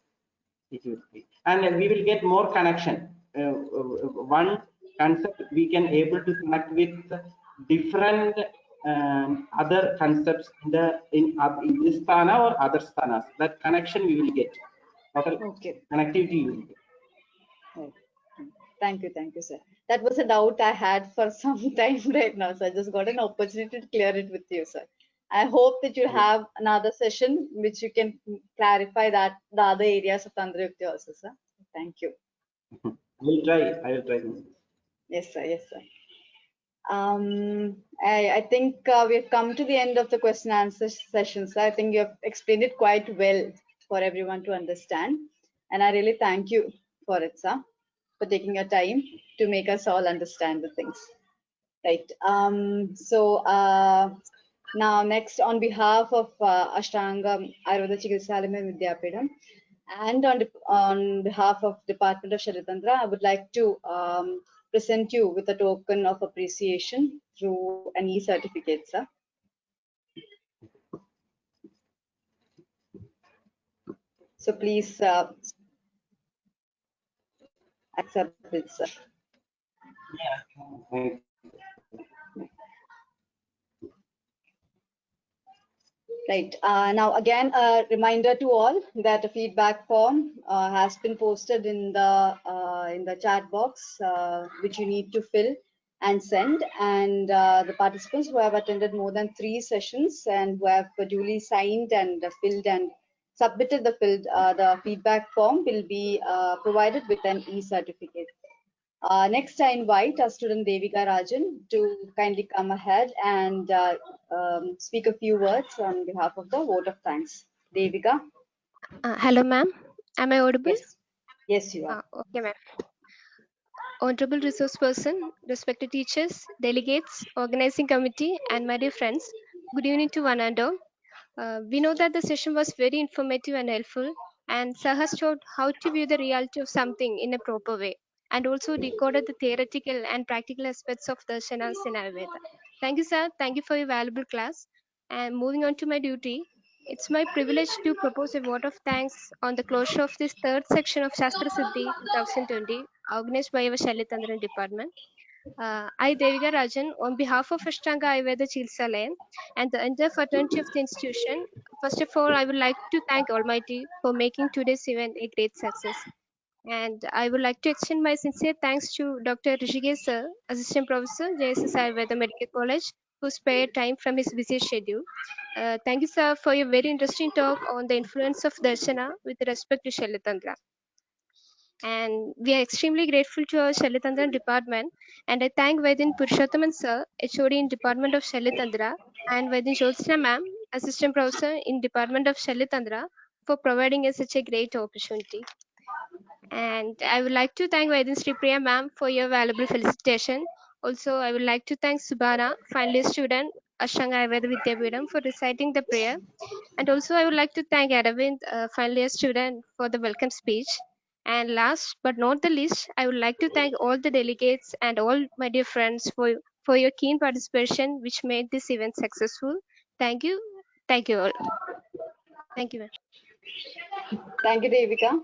It will be, and we will get more connection. One concept we can able to connect with different other concepts in this sthana or other sthanas. That connection we will get. Total Okay. connectivity you will get. Right. Thank you, sir. That was a doubt I had for some time right now, so I just got an opportunity to clear it with you, sir. I hope that you have another session which you can clarify that the other areas of Tantra Yukti also, sir. Thank you. I will try. Yes, sir. Yes, sir. I think we have come to the end of the question and answer session, sir. I think you have explained it quite well for everyone to understand, and I really thank you for it, sir, for taking your time to make us all understand the things. Right. Now next, on behalf of Ashtamgam Vidyapeedham and on behalf of Department of Salyatantra, I would like to present you with a token of appreciation through an e-certificate, sir. So please accept it, sir. Yeah. Right. Now, again, a reminder to all that a feedback form has been posted in the chat box, which you need to fill and send. And the participants who have attended more than 3 sessions and who have duly signed and filled and submitted the feedback form will be provided with an e-certificate. Next, I invite our student Devika Rajan to kindly come ahead and speak a few words on behalf of the vote of thanks. Devika? Hello, ma'am. Am I audible? Yes. Yes, you are. Okay, ma'am. Honorable resource person, respected teachers, delegates, organizing committee, and my dear friends, good evening to one and all. We know that the session was very informative and helpful, and Sir has showed how to view the reality of something in a proper way, and also decoded the theoretical and practical aspects of Darshanas in Ayurveda. Thank you, sir. Thank you for your valuable class. And moving on to my duty, it's my privilege to propose a vote of thanks on the closure of this third section of Sastrasiddhi 2020, organized by our Shalyatandran department. I, Devika Rajan, on behalf of Ashtanga Ayurveda Chilsalayam and the entire fraternity of the institution, first of all, I would like to thank Almighty for making today's event a great success. And I would like to extend my sincere thanks to Dr. Hrishikesh sir, Assistant Professor, JSS Ayurveda Medical College, who spared time from his busy schedule. Thank you, sir, for your very interesting talk on the influence of Darshana with respect to Shalyatantra. And we are extremely grateful to our Shalyatandra department. And I thank Vaidin Purushothaman sir, HOD in Department of Shalyatandra, and Vaidin Jyotsna ma'am, Assistant Professor in Department of Shalyatandra, for providing us such a great opportunity. And I would like to thank Vaidin Sri Priya ma'am for your valuable felicitation. Also, I would like to thank Subhana, finalist student, Ashtanga Ayurveda Vidyapeedham, for reciting the prayer. And also, I would like to thank Aravind, finally a student, for the welcome speech. And last but not the least, I would like to thank all the delegates and all my dear friends for your keen participation, which made this event successful. Thank you. Thank you all. Thank you, ma'am. Thank you, Devika.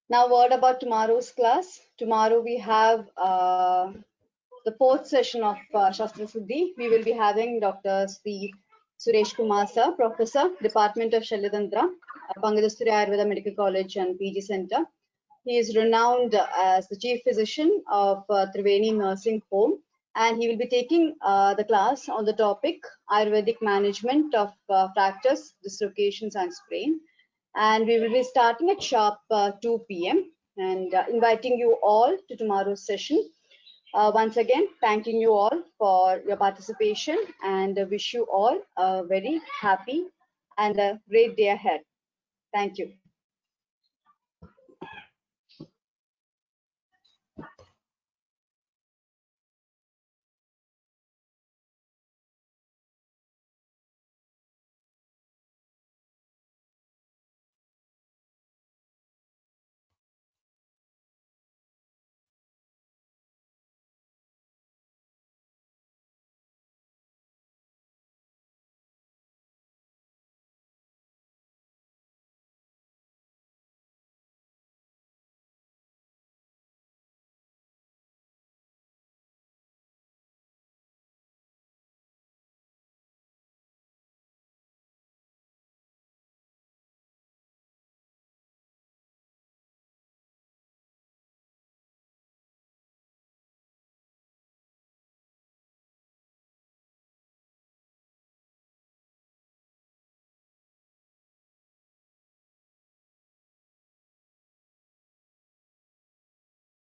Now, word about tomorrow's class. Tomorrow we have the 4th session of Sastrasiddhi. We will be having Dr. Sri Suresh Kumar sir, Professor, Department of Shalyatantra, Pangadasturi Ayurveda Medical College and PG Center. He is renowned as the Chief Physician of Triveni Nursing Home and he will be taking the class on the topic Ayurvedic management of fractures, dislocations, and sprain. And we will be starting at sharp 2 p.m. and inviting you all to tomorrow's session. Once again, thanking you all for your participation and wish you all a very happy and a great day ahead. Thank you.